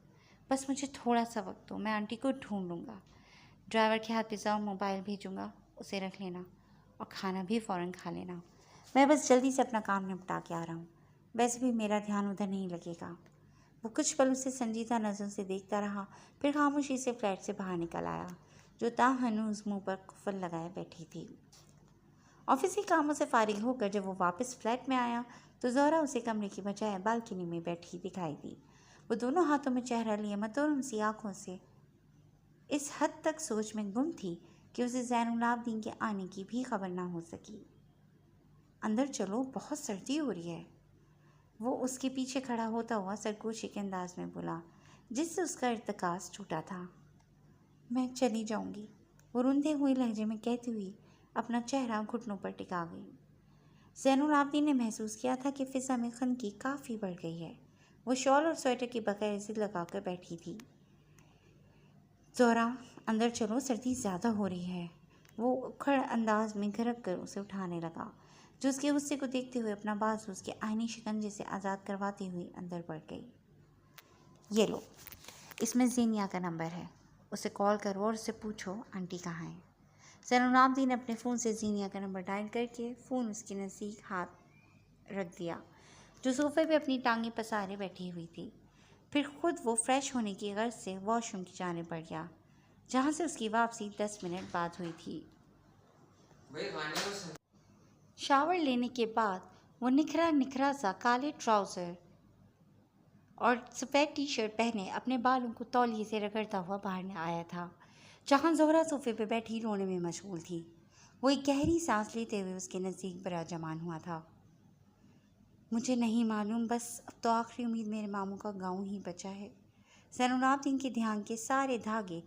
بس مجھے تھوڑا سا وقت دو، میں آنٹی کو ڈھونڈ لوں گا۔ ڈرائیور کے ہاتھ پہ موبائل بھیجوں گا، اسے رکھ لینا اور کھانا بھی فوراً کھا لینا۔ میں بس جلدی سے اپنا کام نپٹا کے آ رہا ہوں، ویسے بھی میرا دھیان ادھر نہیں لگے گا۔ وہ کچھ پل اسے سنجیدہ نظروں سے دیکھتا رہا، پھر خاموشی سے فلیٹ سے باہر نکل آیا، جو ہنوز منہ پر قفل لگائے بیٹھی تھی۔ آفس کے کاموں سے فارغ ہو کر جب وہ واپس فلیٹ میں آیا تو زہرا اسے کمرے کی بجائے بالکنی میں بیٹھی دکھائی دی۔ وہ دونوں ہاتھوں میں چہرہ لیے متورم سی آنکھوں سے اس حد تک سوچ میں گم تھی کہ اسے زین العابدین کے آنے کی بھی خبر نہ ہو سکی۔ اندر چلو، بہت سردی ہو رہی ہے، وہ اس کے پیچھے کھڑا ہوتا ہوا سرگوشی کے انداز میں بولا، جس سے اس کا ارتکاز ٹوٹا تھا۔ میں چلی جاؤں گی، وہ روندے ہوئے لہجے میں کہتی ہوئی اپنا چہرہ گھٹنوں پر ٹکا گئی۔ زین العابدین نے محسوس کیا تھا کہ فضا میں خنکی کافی بڑھ گئی ہے۔ وہ شال اور سویٹر کی بغیر عزت لگا کر بیٹھی تھی۔ زہرا، اندر چلو، سردی زیادہ ہو رہی ہے، وہ اکھڑ انداز میں گھرک کر اسے اٹھانے لگا، جو اس کے غصے کو دیکھتے ہوئے اپنا بازو اس کے آئینی شکنجے سے آزاد کرواتی ہوئی اندر بڑھ گئی۔ یہ لو، اس میں زینیا کا نمبر ہے، اسے کال کرو اور اسے پوچھو آنٹی کہاں ہے۔ زین العابدین نے اپنے فون سے زینیا کا نمبر ڈائل کر کے فون اس کے نزدیک ہاتھ رکھ دیا، جو صوفے پہ اپنی ٹانگیں پسارے بیٹھی ہوئی تھی۔ پھر خود وہ فریش ہونے کی غرض سے واش روم کی جانب بڑھ گیا، جہاں سے اس کی واپسی 10 منٹ بعد ہوئی تھی۔ شاور لینے کے بعد وہ نکھرا سا کالے ٹراؤزر اور سفید ٹی شرٹ پہنے اپنے بالوں کو تولیے سے رگڑتا ہوا باہر آیا تھا، جہاں زہرا صوفے پہ بیٹھی رونے میں مشغول تھی۔ وہ ایک گہری سانس لیتے ہوئے اس کے نزدیک براجمان ہوا تھا۔ مجھے نہیں معلوم، بس اب تو آخری امید میرے ماموں کا گاؤں ہی بچا ہے۔ زین العابدین کے دھیان کے سارے دھاگے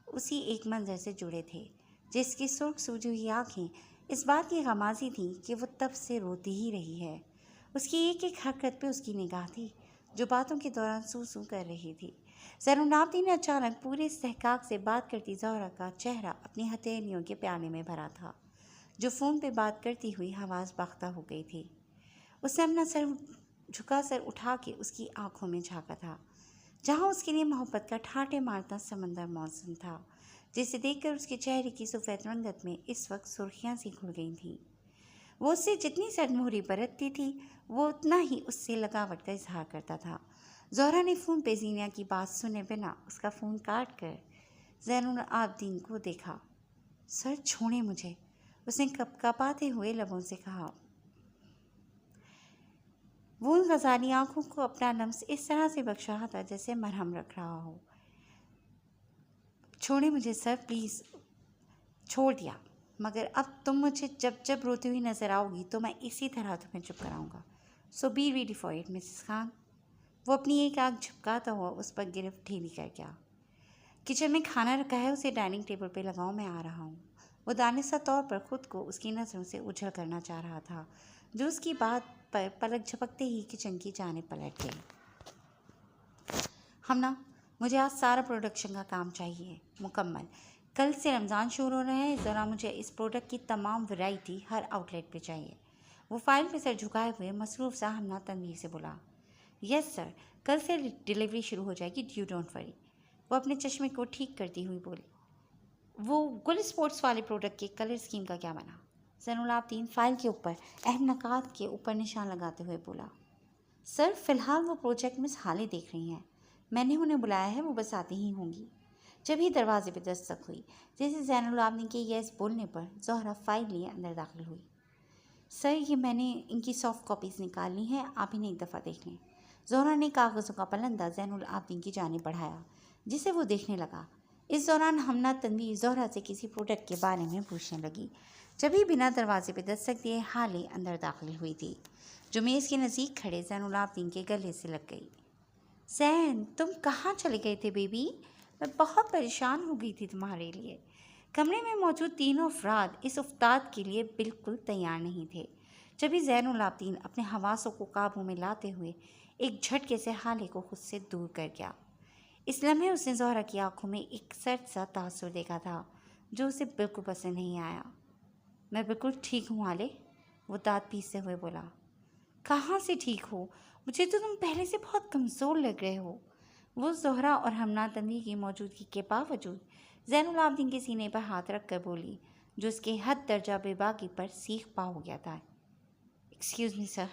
اسی ایک منظر سے جڑے تھے، جس کی سرخ سوجی ہوئی آنکھیں اس بات کی غمازی تھیں کہ وہ تب سے روتی ہی رہی ہے۔ اس کی ایک ایک حرکت پہ اس کی نگاہ تھی، جو باتوں کے دوران سو کر رہی تھی۔ زین العابدین نے اچانک پورے استحقاق سے بات کرتی زہرا کا چہرہ اپنی ہتھیلیوں کے پیالے میں بھرا تھا، جو فون پہ بات کرتی ہوئی حواس باختہ ہو گئی تھی۔ اس نے اپنا سر اٹھا کے اس کی آنکھوں میں جھانکا تھا، جہاں اس کے لیے محبت کا ٹھاٹھے مارتا سمندر موزون تھا، جسے دیکھ کر اس کے چہرے کی سفید رنگت میں اس وقت سرخیاں سی کھل گئی تھیں۔ وہ اس سے جتنی سرموہری برتتی تھی وہ اتنا ہی اس سے لگاوٹ کا اظہار کرتا تھا۔ زہرا نے فون پہ زینیا کی بات سنے بنا اس کا فون کاٹ کر زین العابدین کو دیکھا۔ سر چھوڑیں مجھے، اس نے کپاتے ہوئے لبوں سے کہا۔ وہ ان غزالی آنکھوں کو اپنا لمس اس طرح سے بخش رہا تھا جیسے مرہم رکھ رہا ہو۔ چھوڑیں مجھے سر پلیز۔ چھوڑ دیا، مگر اب تم مجھے جب روتی ہوئی نظر آؤ گی تو میں اسی طرح تمہیں چپ کراؤں گا۔ So be ready for it Mrs Khan. وہ اپنی ایک آنکھ جھپکاتا ہوا اس پر گرفت ڈھیلی کر گیا۔ کچن میں کھانا رکھا ہے، اسے ڈائننگ ٹیبل پہ لگاؤ، میں آ رہا ہوں۔ وہ دانستہ طور پر خود کو اس کی نظروں سے اجھل کرنا چاہ رہا تھا جو اس کی بات پر پلک جھپکتے ہی کچن کی جانب پلٹ گئی۔ ہمنا، مجھے آج سارا پروڈکشن کا کام چاہیے، مکمل۔ کل سے رمضان شروع ہو رہا ہے، ذرا مجھے اس پروڈکٹ کی تمام ورائٹی ہر آؤٹ لیٹ پہ چاہیے۔ وہ فائل پہ سر جھکائے ہوئے مصروف سا ہمنا تنویر سے بولا۔ یس سر، کل سے ڈیلیوری شروع ہو جائے گی، یو ڈونٹ وری۔ وہ اپنے چشمے کو ٹھیک کرتی ہوئی بولی۔ وہ گل اسپورٹس والے پروڈکٹ کے کلر اسکیم کا کیا بنا؟ زین العابدین فائل کے اوپر اہم نکات کے اوپر نشان لگاتے ہوئے بولا۔ سر فی الحال وہ پروجیکٹ مس حالے دیکھ رہی ہیں، میں نے انہیں بلایا ہے، وہ بس آتی ہی ہوں گی۔ جب ہی دروازے پہ دستک ہوئی، جیسے زین العابدین کے یس بولنے پر زہرا فائل لیے اندر داخل ہوئی۔ سر یہ میں نے ان کی سافٹ کاپیز نکال لی ہیں، آپ انہیں ایک دفعہ دیکھ لیں۔ زہرا نے کاغذوں کا پلندہ زین العابدین کی جانب بڑھایا جسے وہ دیکھنے لگا۔ اس دوران ہمنا تنویر زہرا سے کسی پروڈکٹ کے بارے میں پوچھنے لگی۔ جبھی بنا دروازے پہ دستک دیے حالے اندر داخل ہوئی تھی جو میز کے نزدیک کھڑے زین العابدین کے گلے سے لگ گئی۔ زین، تم کہاں چلے گئے تھے بیبی؟ میں بہت پریشان ہو گئی تھی تمہارے لیے۔ کمرے میں موجود تینوں افراد اس افتاد کے لیے بالکل تیار نہیں تھے۔ جبھی زین العابدین اپنے حواسوں کو قابو میں لاتے ہوئے ایک جھٹکے سے حالے کو خود سے دور کر گیا۔ اس لمحے اس نے زہرا کی آنکھوں میں ایک سرد سا تاثر دیکھا تھا جو اسے بالکل پسند نہیں آیا۔ میں بالکل ٹھیک ہوں حالے، وہ دانت پیستے ہوئے بولا۔ کہاں سے ٹھیک ہو؟ مجھے تو تم پہلے سے بہت کمزور لگ رہے ہو، وہ زہرا اور ہمنا تنویر کی موجودگی کے باوجود زین العابدین کے سینے پر ہاتھ رکھ کر بولی جو اس کے حد درجہ بے باکی پر سیخ پا ہو گیا تھا۔ ایکسکیوز می سر۔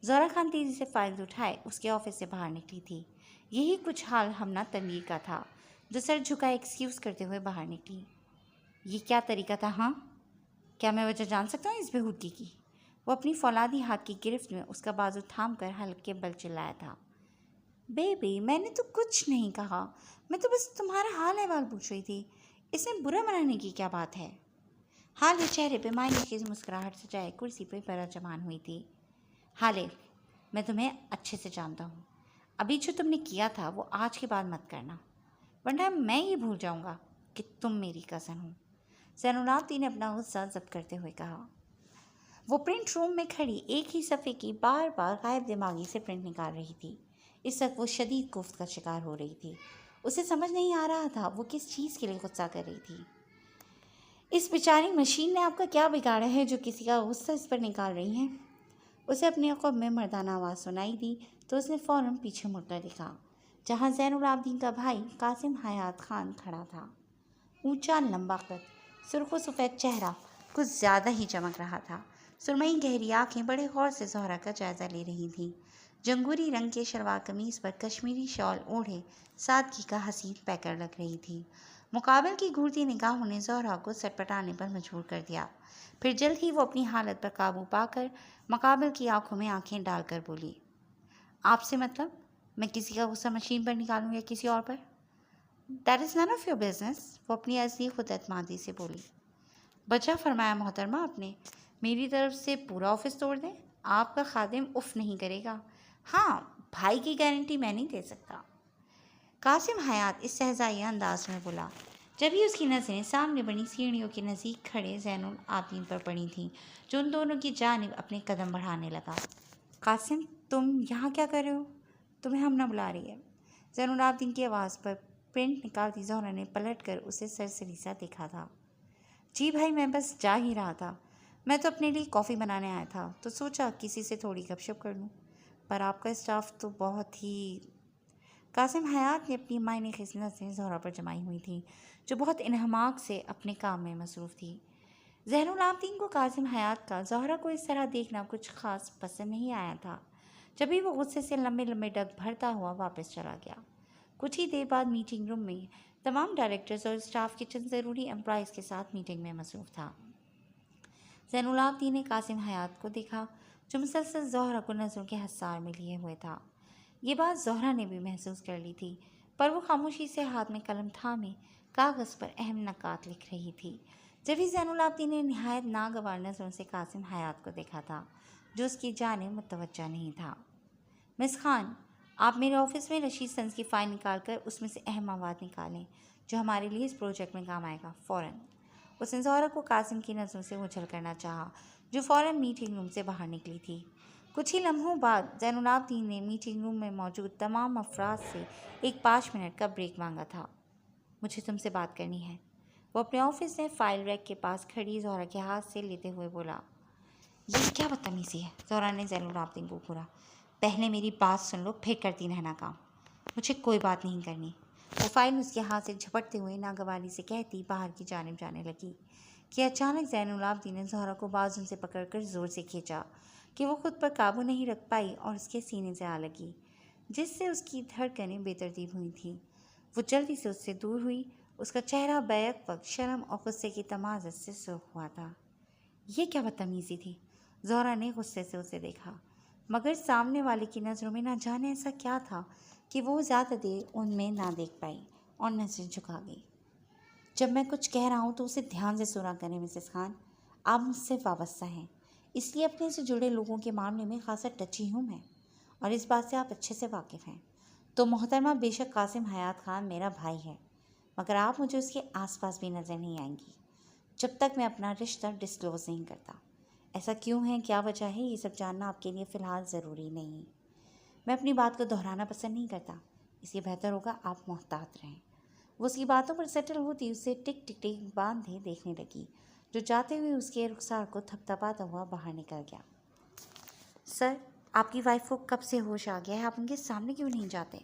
زہرا خان تیزی سے فائلز اٹھائے اس کے آفس سے باہر نکلی تھی۔ یہی کچھ حال ہمنا تنویر کا تھا جو سر جھکائے ایکسکیوز کرتے ہوئے باہر نکلی۔ یہ کیا طریقہ تھا ہاں؟ کیا میں وجہ جان سکتا ہوں اس بےہودگی کی؟ وہ اپنی فولادی ہاتھ کی گرفت میں اس کا بازو تھام کر ہلکے بل چلایا تھا۔ بیبی، میں نے تو کچھ نہیں کہا، میں تو بس تمہارا حال احوال پوچھ رہی تھی، اس میں برا منانے کی کیا بات ہے؟ حالے چہرے پہ معنی خیز مسکراہٹ سجائے کرسی پہ پراجمان ہوئی تھی۔ حالے، میں تمہیں اچھے سے جانتا ہوں، ابھی جو تم نے کیا تھا وہ آج کے بعد مت کرنا، ورنہ میں یہ بھول جاؤں گا کہ تم میری کزن ہو، زین العابدین نے اپنا غصہ ضبط کرتے ہوئے کہا۔ وہ پرنٹ روم میں کھڑی ایک ہی صفحے کی بار بار غائب دماغی سے پرنٹ نکال رہی تھی۔ اس وقت وہ شدید کوفت کا شکار ہو رہی تھی۔ اسے سمجھ نہیں آ رہا تھا وہ کس چیز کے لیے غصہ کر رہی تھی۔ اس بیچاری مشین نے آپ کا کیا بگاڑا ہے جو کسی کا غصہ اس پر نکال رہی ہیں؟ اسے اپنے عقب میں مردانہ آواز سنائی دی تو اس نے فوراً پیچھے مڑ کر دیکھا جہاں زین العابدین کا بھائی قاسم حیات خان کھڑا تھا۔ اونچا لمبا قد، سرخ و سفید چہرہ کچھ زیادہ ہی چمک رہا تھا۔ سرمئی گہری آنکھیں بڑے غور سے زہرا کا جائزہ لے رہی تھیں۔ جنگوری رنگ کے شلوار قمیض پر کشمیری شال اوڑھے سادگی کا حسین پیکر لگ رہی تھی۔ مقابل کی گھورتی نگاہوں نے زہرا کو سٹپٹانے پر مجبور کر دیا۔ پھر جلد ہی وہ اپنی حالت پر قابو پا کر مقابل کی آنکھوں میں آنکھیں ڈال کر بولی۔ آپ سے مطلب؟ میں کسی کا غصہ مشین پر نکالوں یا کسی اور پر؟ That is none of your business, وہ اپنی اصلی خود اعتمادی سے بولی۔ بچہ فرمایا محترمہ آپ نے، میری طرف سے پورا آفس توڑ دیں، آپ کا خادم اف نہیں کرے گا۔ ہاں، بھائی کی گارنٹی میں نہیں دے سکتا، قاسم حیات استہزائی انداز میں بولا۔ جبھی اس کی نظریں سامنے بنی سیڑھیوں کے نزدیک کھڑے زین العابدین پر پڑی تھیں جو ان دونوں کی جانب اپنے قدم بڑھانے لگا۔ قاسم، تم یہاں کیا کر رہے ہو؟ تمہیں ہمنا بلا رہی ہے۔ زین العابدین کی آواز پر پرنٹ نکالتی زہرا نے پلٹ کر اسے سرسری سا دیکھا تھا۔ جی بھائی، میں بس جا ہی رہا تھا، میں تو اپنے لیے کافی بنانے آیا تھا تو سوچا کسی سے تھوڑی گپ شپ کر لوں، پر آپ کا اسٹاف تو بہت ہی… قاسم حیات نے اپنی معنی خیز نظریں زہرا پر جمائی ہوئی تھیں جو بہت انہماک سے اپنے کام میں مصروف تھی۔ زین العابدین کو قاسم حیات کا زہرا کو اس طرح دیکھنا کچھ خاص پسند نہیں آیا تھا۔ جبھی وہ غصے سے لمبے لمبے ڈگ بھرتا ہوا واپس چلا گیا۔ کچھ ہی دیر بعد میٹنگ روم میں تمام ڈائریکٹرز اور اسٹاف کے چند ضروری امپلائیز کے ساتھ میٹنگ میں مصروف تھا۔ زین العابدین نے قاسم حیات کو دیکھا جو مسلسل زہرا کو نظروں کے حصار میں لیے ہوئے تھا۔ یہ بات زہرا نے بھی محسوس کر لی تھی، پر وہ خاموشی سے ہاتھ میں قلم تھامے کاغذ پر اہم نکات لکھ رہی تھی۔ جبھی زین العابدین نے نہایت ناگوار نظروں سے قاسم حیات کو دیکھا تھا جو اس کی جانب متوجہ نہیں تھا۔ مس خان، آپ میرے آفس میں رشید سنز کی فائل نکال کر اس میں سے اہم مواد نکالیں جو ہمارے لیے اس پروجیکٹ میں کام آئے گا، فوراً۔ اس نے زہرا کو قاسم کی نظروں سے اوجھل کرنا چاہا جو فوراً میٹنگ روم سے باہر نکلی تھی۔ کچھ ہی لمحوں بعد زین العابدین نے میٹنگ روم میں موجود تمام افراد سے ایک 5 منٹ کا بریک مانگا تھا۔ مجھے تم سے بات کرنی ہے، وہ اپنے آفس میں فائل ریک کے پاس کھڑی زہرا کے ہاتھ سے لیتے ہوئے بولا۔ یہ کیا بدتمیزی ہے؟ زہرا نے زین العابدین کو گھورا۔ پہلے میری بات سن لو، پھر کرتی رہنا کام۔ مجھے کوئی بات نہیں کرنی، وہ فائل اس کے ہاتھ سے جھپٹتے ہوئے ناگواری سے کہتی باہر کی جانب جانے لگی کہ اچانک زین العابدین نے زہرا کو بازو سے پکڑ کر زور سے کھینچا کہ وہ خود پر قابو نہیں رکھ پائی اور اس کے سینے سے آ لگی، جس سے اس کی دھڑکنیں بے ترتیب ہوئی تھیں۔ وہ جلدی سے اس سے دور ہوئی، اس کا چہرہ بیک وقت شرم اور غصے کی تمازت سے سرخ ہوا تھا۔ یہ کیا بدتمیزی تھی؟ زہرا نے غصے سے اسے دیکھا، مگر سامنے والے کی نظروں میں نہ جانے ایسا کیا تھا کہ وہ زیادہ دیر ان میں نہ دیکھ پائی اور نظریں جھکا گئی۔ جب میں کچھ کہہ رہا ہوں تو اسے دھیان سے سنا کریں مسز خان، آپ مجھ سے وابستہ ہیں، اس لیے اپنے سے جڑے لوگوں کے معاملے میں خاصا ٹچی ہوں میں، اور اس بات سے آپ اچھے سے واقف ہیں۔ تو محترمہ، بے شک قاسم حیات خان میرا بھائی ہے، مگر آپ مجھے اس کے آس پاس بھی نظر نہیں آئیں گی جب تک میں اپنا رشتہ ڈسکلوز نہیں کرتا۔ ایسا کیوں ہے، کیا وجہ ہے، یہ سب جاننا آپ کے لیے فی الحال ضروری نہیں۔ میں اپنی بات کو دہرانا پسند نہیں کرتا، اس لیے بہتر ہوگا آپ محتاط رہیں۔ وہ اس کی باتوں پر سیٹل ہوتی اسے ٹک ٹک ٹک باندھے دیکھنے لگی جو جاتے ہوئے اس کے رخسار کو تھپتھپاتا ہوا باہر نکل گیا۔ سر، آپ کی وائف کو کب سے ہوش آ گیا ہے، آپ ان کے سامنے کیوں نہیں جاتے؟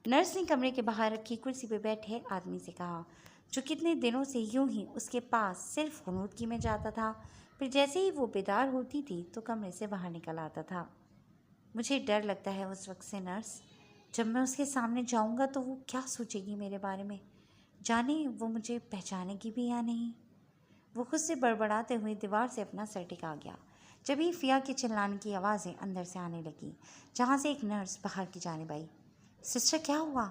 نرس نے کمرے کے باہر رکھی کرسی پہ بیٹھے آدمی سے کہا، جو کتنے دنوں سے یوں ہی اس کے پاس صرف غنودگی میں جاتا تھا، پھر جیسے ہی وہ بیدار ہوتی تھی تو کمرے سے باہر نکل آتا تھا۔ مجھے ڈر لگتا ہے اس وقت سے نرس، جب میں اس کے سامنے جاؤں گا تو وہ کیا سوچے گی میرے بارے میں، جانے وہ مجھے پہچانے گی بھی یا نہیں۔ وہ خود سے بڑبڑاتے ہوئے دیوار سے اپنا سر ٹکا گیا۔ جبھی فیا کے چلانے کی آوازیں اندر سے آنے لگیں، جہاں سے ایک نرس باہر کی جانب آئی۔ سسٹر، کیا ہوا؟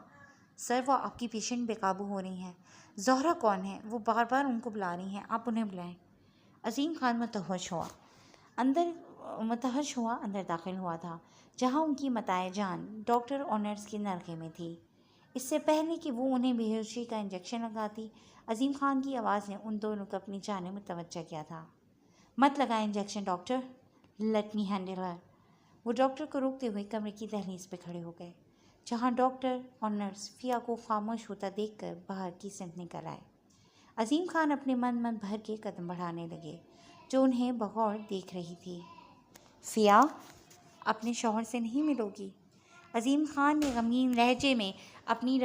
سر، وہ آپ کی پیشنٹ بے قابو ہو رہی ہیں۔ زہرا کون ہے؟ وہ بار بار ان کو بلا رہی ہیں، آپ انہیں بلائیں۔ عظیم خان متحش ہوا اندر داخل ہوا تھا، جہاں ان کی متاع جان ڈاکٹر اور نرس کے نرغے میں تھی۔ اس سے پہلے کہ وہ انہیں بے ہوشی کا انجیکشن لگاتی، عظیم خان کی آواز نے ان دونوں کو اپنی جانب متوجہ کیا تھا۔ مت لگائیں injection doctor, let me handle her. وہ ڈاکٹر کو روکتے ہوئے کمرے کی دہلیز پہ کھڑے ہو گئے، جہاں ڈاکٹر اور نرس فیا کو خاموش ہوتا دیکھ کر باہر کی سمت نکل آئے۔ عظیم خان اپنے من بھر کے قدم بڑھانے لگے، جو انہیں بغور دیکھ رہی تھی۔ فیا، اپنے شوہر سے نہیں ملو گی؟ عظیم خان نے غمگین لہجے میں اپنی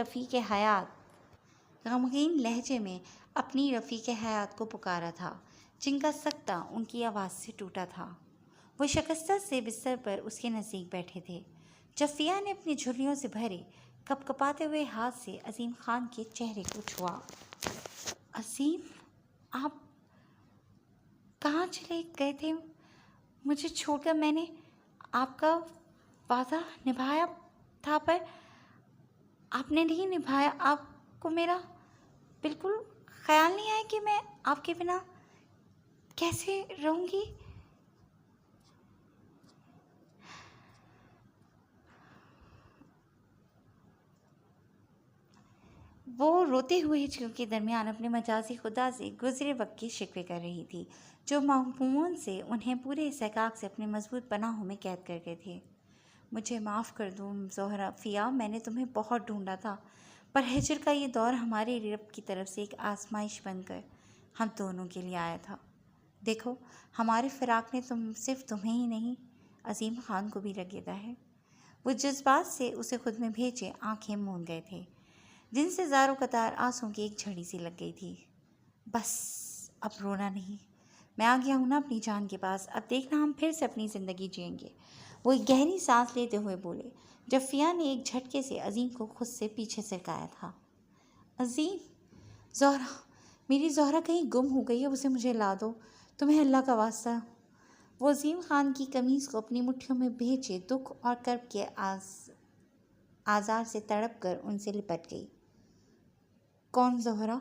رفیق حیات کو پکارا تھا، جن کا سکتہ ان کی آواز سے ٹوٹا تھا۔ وہ شکستہ سے بستر پر اس کے نزدیک بیٹھے تھے، جب فیا نے اپنی جھریوں سے بھرے کپ کپاتے ہوئے ہاتھ سے عظیم خان کے چہرے کو چھوا۔ عظیم، آپ کہاں چلے گئے تھے مجھے چھوڑ کر؟ میں نے آپ کا وعدہ نبھایا تھا، پر آپ نے نہیں نبھایا۔ آپ کو میرا بالکل خیال نہیں آیا کہ میں آپ کے بنا کیسے رہوں گی؟ وہ روتے ہوئے ہچکیوں کے درمیان اپنے مجازی خدا سے گزرے وقت کی شکوے کر رہی تھی، جو معمولاً سے انہیں پورے استحقاق سے اپنے مضبوط پناہوں میں قید کر گئے تھے۔ مجھے معاف کر دو زہرا، فیا، میں نے تمہیں بہت ڈھونڈا تھا، پر ہجر کا یہ دور ہمارے رب کی طرف سے ایک آزمائش بن کر ہم دونوں کے لیے آیا تھا۔ دیکھو، ہمارے فراق نے صرف تمہیں ہی نہیں، عظیم خان کو بھی رگیدا ہے۔ وہ جذبات سے اسے خود میں بھیجے آنکھیں مون گئے تھے، جن سے زاروں قطار آنسوں کی ایک جھڑی سی لگ گئی تھی۔ بس، اب رونا نہیں، میں آ گیا ہوں نا اپنی جان کے پاس، اب دیکھنا ہم پھر سے اپنی زندگی جئیں گے۔ وہ ایک گہری سانس لیتے ہوئے بولے، جب فیا نے ایک جھٹکے سے عظیم کو خود سے پیچھے سرکایا تھا۔ عظیم، زہرا، میری زہرا کہیں گم ہو گئی ہے، اسے مجھے لا دو، تمہیں اللہ کا واسطہ۔ وہ عظیم خان کی قمیض کو اپنی مٹھیوں میں بھیجے دکھ اور کرب کے آزار سے تڑپ کر ان سے لپٹ گئی۔ کون زہرا؟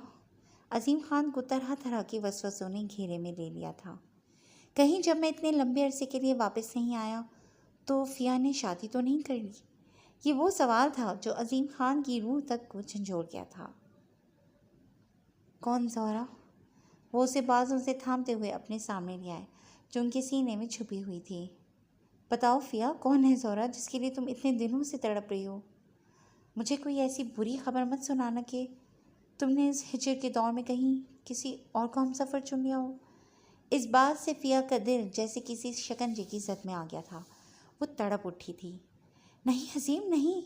عظیم خان کو طرح طرح کے وسوسوں نے گھیرے میں لے لیا تھا۔ کہیں جب میں اتنے لمبے عرصے کے لیے واپس نہیں آیا تو فیا نے شادی تو نہیں کر لی؟ یہ وہ سوال تھا جو عظیم خان کی روح تک کو جھنجھوڑ گیا تھا۔ کون زہرا؟ وہ اسے بازوں سے تھامتے ہوئے اپنے سامنے لے آئے جو ان کے سینے میں چھپی ہوئی تھی۔ بتاؤ فیا، کون ہے زہرا جس کے لیے تم اتنے دنوں سے تڑپ رہی ہو؟ مجھے کوئی ایسی بری خبر مت سنانا کہ تم نے اس ہجر کے دور میں کہیں کسی اور کو ہم سفر چن لیا ہو۔ اس بات سے فیا کا دل جیسے کسی شکنجے کی زد میں آ گیا تھا۔ وہ تڑپ اٹھی تھی۔ نہیں عظیم، نہیں،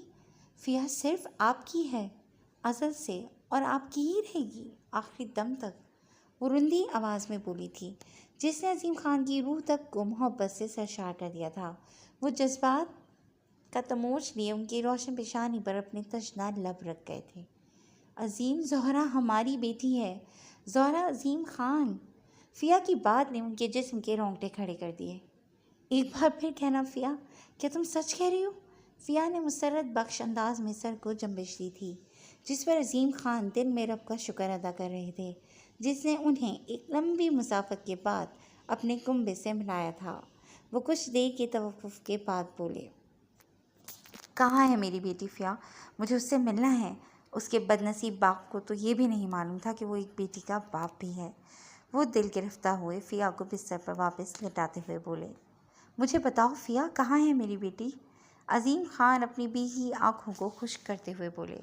فیا صرف آپ کی ہے، ازل سے، اور آپ کی ہی رہے گی آخری دم تک، وہ رندی آواز میں بولی تھی جس نے عظیم خان کی روح تک کو محبت سے سرشار کر دیا تھا۔ وہ جذبات کا تموچ لیے ان کی روشن پیشانی پر اپنے تشنہ لب رکھ گئے تھے۔ عظیم، زہرا ہماری بیٹی ہے، زہرا عظیم خان۔ فیا کی بات نے ان کے جسم کے رونگٹے کھڑے کر دیے۔ ایک بار پھر کہنا فیا، کیا تم سچ کہہ رہی ہو؟ فیا نے مسرت بخش انداز میں سر کو جنبش دی تھی جس پر عظیم خان دل میں رب کا شکر ادا کر رہے تھے جس نے انہیں ایک لمبی مسافت کے بعد اپنے کنبے سے ملایا تھا۔ وہ کچھ دیر کے توقف کے بعد بولے، کہاں ہے میری بیٹی فیا؟ مجھے اس سے ملنا ہے۔ اس کے بد نصیب باپ کو تو یہ بھی نہیں معلوم تھا کہ وہ ایک بیٹی کا باپ بھی ہے۔ وہ دل گرفتہ ہوئے فیا کو بستر پر واپس لٹاتے ہوئے بولے، مجھے بتاؤ فیا، کہاں ہے میری بیٹی؟ عظیم خان اپنی بھیگی آنکھوں کو خشک کرتے ہوئے بولے،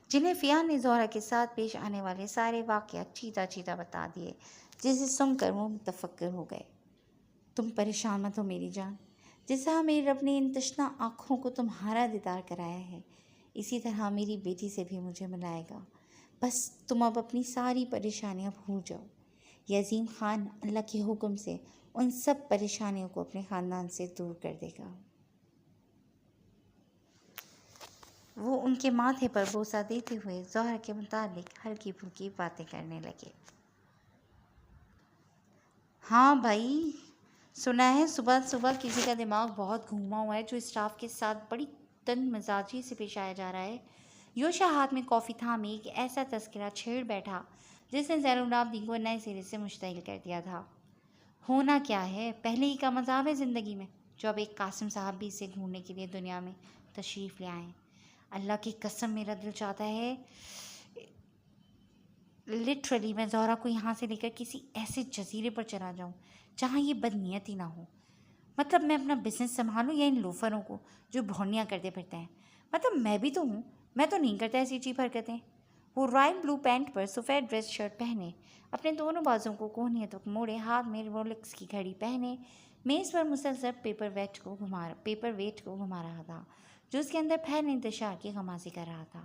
جنہیں فیا نے زہرا کے ساتھ پیش آنے والے سارے واقعات چیتا چیتا بتا دیے، جسے سن کر وہ متفکر ہو گئے۔ تم پریشان مت ہو میری جان، جیسا میرے رب نے ان تشنہ آنکھوں کو تمہارا دیدار کرایا ہے، اسی طرح میری بیٹی سے بھی مجھے ملائے گا۔ بس تم اب اپنی ساری پریشانیاں بھول جاؤ۔ یہ عظیم خان اللہ کے حکم سے ان سب پریشانیوں کو اپنے خاندان سے دور کر دے گا۔ وہ ان کے ماتھے پر بوسہ دیتے ہوئے زہرا کے متعلق ہلکی پھلکی باتیں کرنے لگے۔ ہاں بھائی، سنا ہے صبح صبح کسی کا دماغ بہت گھوما ہوا ہے جو اسٹاف کے ساتھ بڑی تند مزاجی سے پیش آیا جا رہا ہے۔ یوشا ہاتھ میں کافی تھامے ایک ایسا تذکرہ چھیڑ بیٹھا جس نے زین العابدین کو نئے سرے سے مشتعل کر دیا تھا۔ ہونا کیا ہے، پہلے ہی کا مذاق ہے زندگی میں، جو اب ایک قاسم صاحب بھی اسے ڈھونڈنے کے لیے دنیا میں تشریف لے آئیں۔ اللہ کی قسم میرا دل چاہتا ہے لٹرلی میں زہرا کو یہاں سے لے کر کسی ایسے جزیرے پر چلا جاؤں جہاں یہ بدنیتی نہ ہو۔ مطلب میں اپنا بزنس سنبھالوں یا ان لوفروں کو جو بھونیاں کرتے پھرتے ہیں۔ مطلب میں بھی تو ہوں، میں تو نہیں کرتا ایسی چیپ حرکتیں۔ وہ رائل بلو پینٹ پر سفید ڈریس شرٹ پہنے، اپنے دونوں بازوں کو کوہنیوں تک موڑے، ہاتھ میں رولکس کی گھڑی پہنے، میز پر مسلسل پیپر ویٹ کو گھما رہا تھا جو اس کے اندر پھیلے انتشار کی غمازی کر رہا تھا۔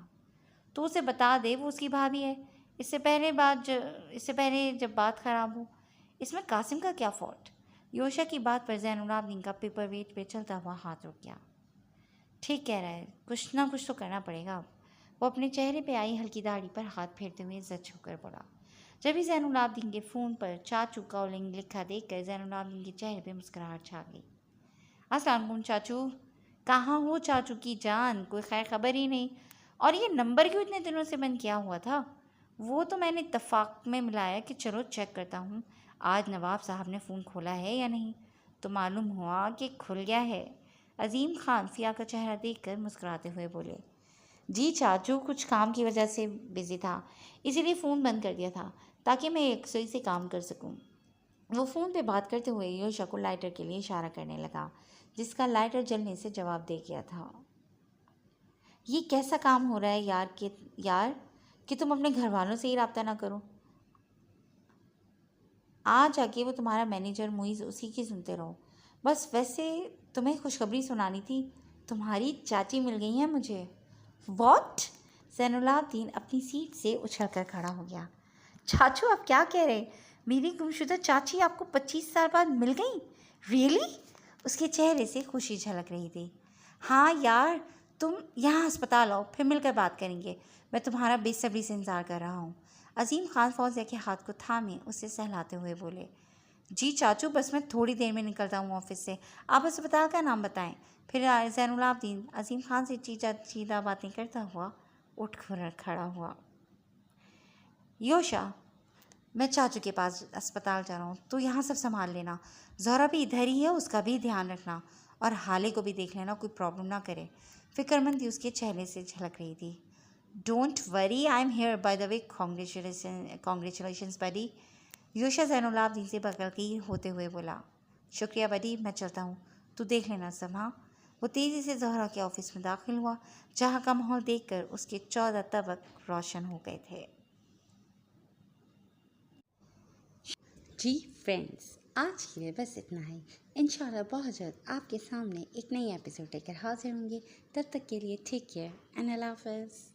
تو اسے بتا دے وہ اس کی بھابھی ہے، اس سے پہلے جب بات خراب ہو۔ اس میں قاسم کا کیا فالٹ؟ یوشا کی بات پر زین العابدین کا پیپر ویٹ پہ چلتا ہوا ہاتھ رک گیا۔ ٹھیک کہہ رہا ہے، کچھ نہ کچھ تو کرنا پڑے گا اب۔ وہ اپنے چہرے پہ آئی ہلکی داڑھی پر ہاتھ پھیرتے ہوئے عزت چھو کر بولا۔ جبھی زین العابدین کے فون پر چاچو کالنگ لکھا دیکھ کر زین العابدین کے چہرے پہ مسکراہٹ چھا گئی۔ السلام علیکم چاچو۔ کہاں ہو چاچو کی جان، کوئی خیر خبر ہی نہیں، اور یہ نمبر کیوں اتنے دنوں سے بند کیا ہوا تھا؟ وہ تو میں نے اتفاق میں ملایا کہ چلو چیک کرتا ہوں آج نواب صاحب نے فون کھولا ہے یا نہیں، تو معلوم ہوا کہ کھل گیا ہے۔ عظیم خان فیا کا چہرہ دیکھ کر مسکراتے ہوئے بولے، جی چاچو، کچھ کام کی وجہ سے بزی تھا، اسی لیے فون بند کر دیا تھا تاکہ میں یکسوئی سے کام کر سکوں۔ وہ فون پہ بات کرتے ہوئے یوشا کو لائٹر کے لیے اشارہ کرنے لگا جس کا لائٹر جلنے سے جواب دے گیا تھا۔ یہ کیسا کام ہو رہا ہے یار کہ تم اپنے گھر والوں سے ہی رابطہ نہ کرو؟ آج آ کے وہ تمہارا مینیجر معیز اسی کی سنتے رہو۔ بس ویسے تمہیں خوشخبری سنانی تھی، تمہاری چاچی مل گئی ہیں مجھے۔ واٹ؟ زین العابدین اپنی سیٹ سے اچھل کر کھڑا ہو گیا۔ چاچو آپ کیا کہہ رہے؟ میری گمشدہ چاچی آپ کو 25 سال بعد مل گئی؟ ریئلی؟ اس کے چہرے سے خوشی جھلک رہی تھی۔ ہاں یار، تم یہاں ہسپتال آؤ، پھر مل کر بات کریں گے، میں تمہارا بے صبری سے انتظار کر رہا ہوں۔ عظیم خان فوزیہ کے ہاتھ کو تھامے اسے سہلاتے ہوئے بولے، جی چاچو، بس میں تھوڑی دیر میں نکلتا ہوں آفس سے، آپ اسپتال کا نام بتائیں۔ پھر زین العابدین عظیم خان سے چیدہ باتیں کرتا ہوا اٹھ کھڑا ہوا۔ یوشا، میں چاچو کے پاس اسپتال جا رہا ہوں، تو یہاں سب سنبھال لینا، زہرا بھی ادھر ہی ہے، اس کا بھی دھیان رکھنا، اور حالے کو بھی دیکھ لینا کوئی پرابلم نہ کرے۔ فکر مندی اس کے چہرے سے جھلک رہی تھی۔ Don't worry, I am here, by the way, congratulations buddy. Yusha Zain ul Abideen سے بغل ہوتے ہوئے بولا، شکریہ بڈی، میں چلتا ہوں، تو دیکھ لینا سب۔ ہاں۔ وہ تیزی سے زہرا کے آفس میں داخل ہوا، جہاں کا ماحول دیکھ کر اس کے 14 طبق روشن ہو گئے تھے۔ جی فرینڈز، آج کے لیے بس اتنا ہے۔ انشاءاللہ بہت جلد آپ کے سامنے ایک نئی ایپیسوڈ لے کر حاضر ہوں گے۔ تب تک کے لیے ٹیک کیئر اینڈ اللہ حافظ۔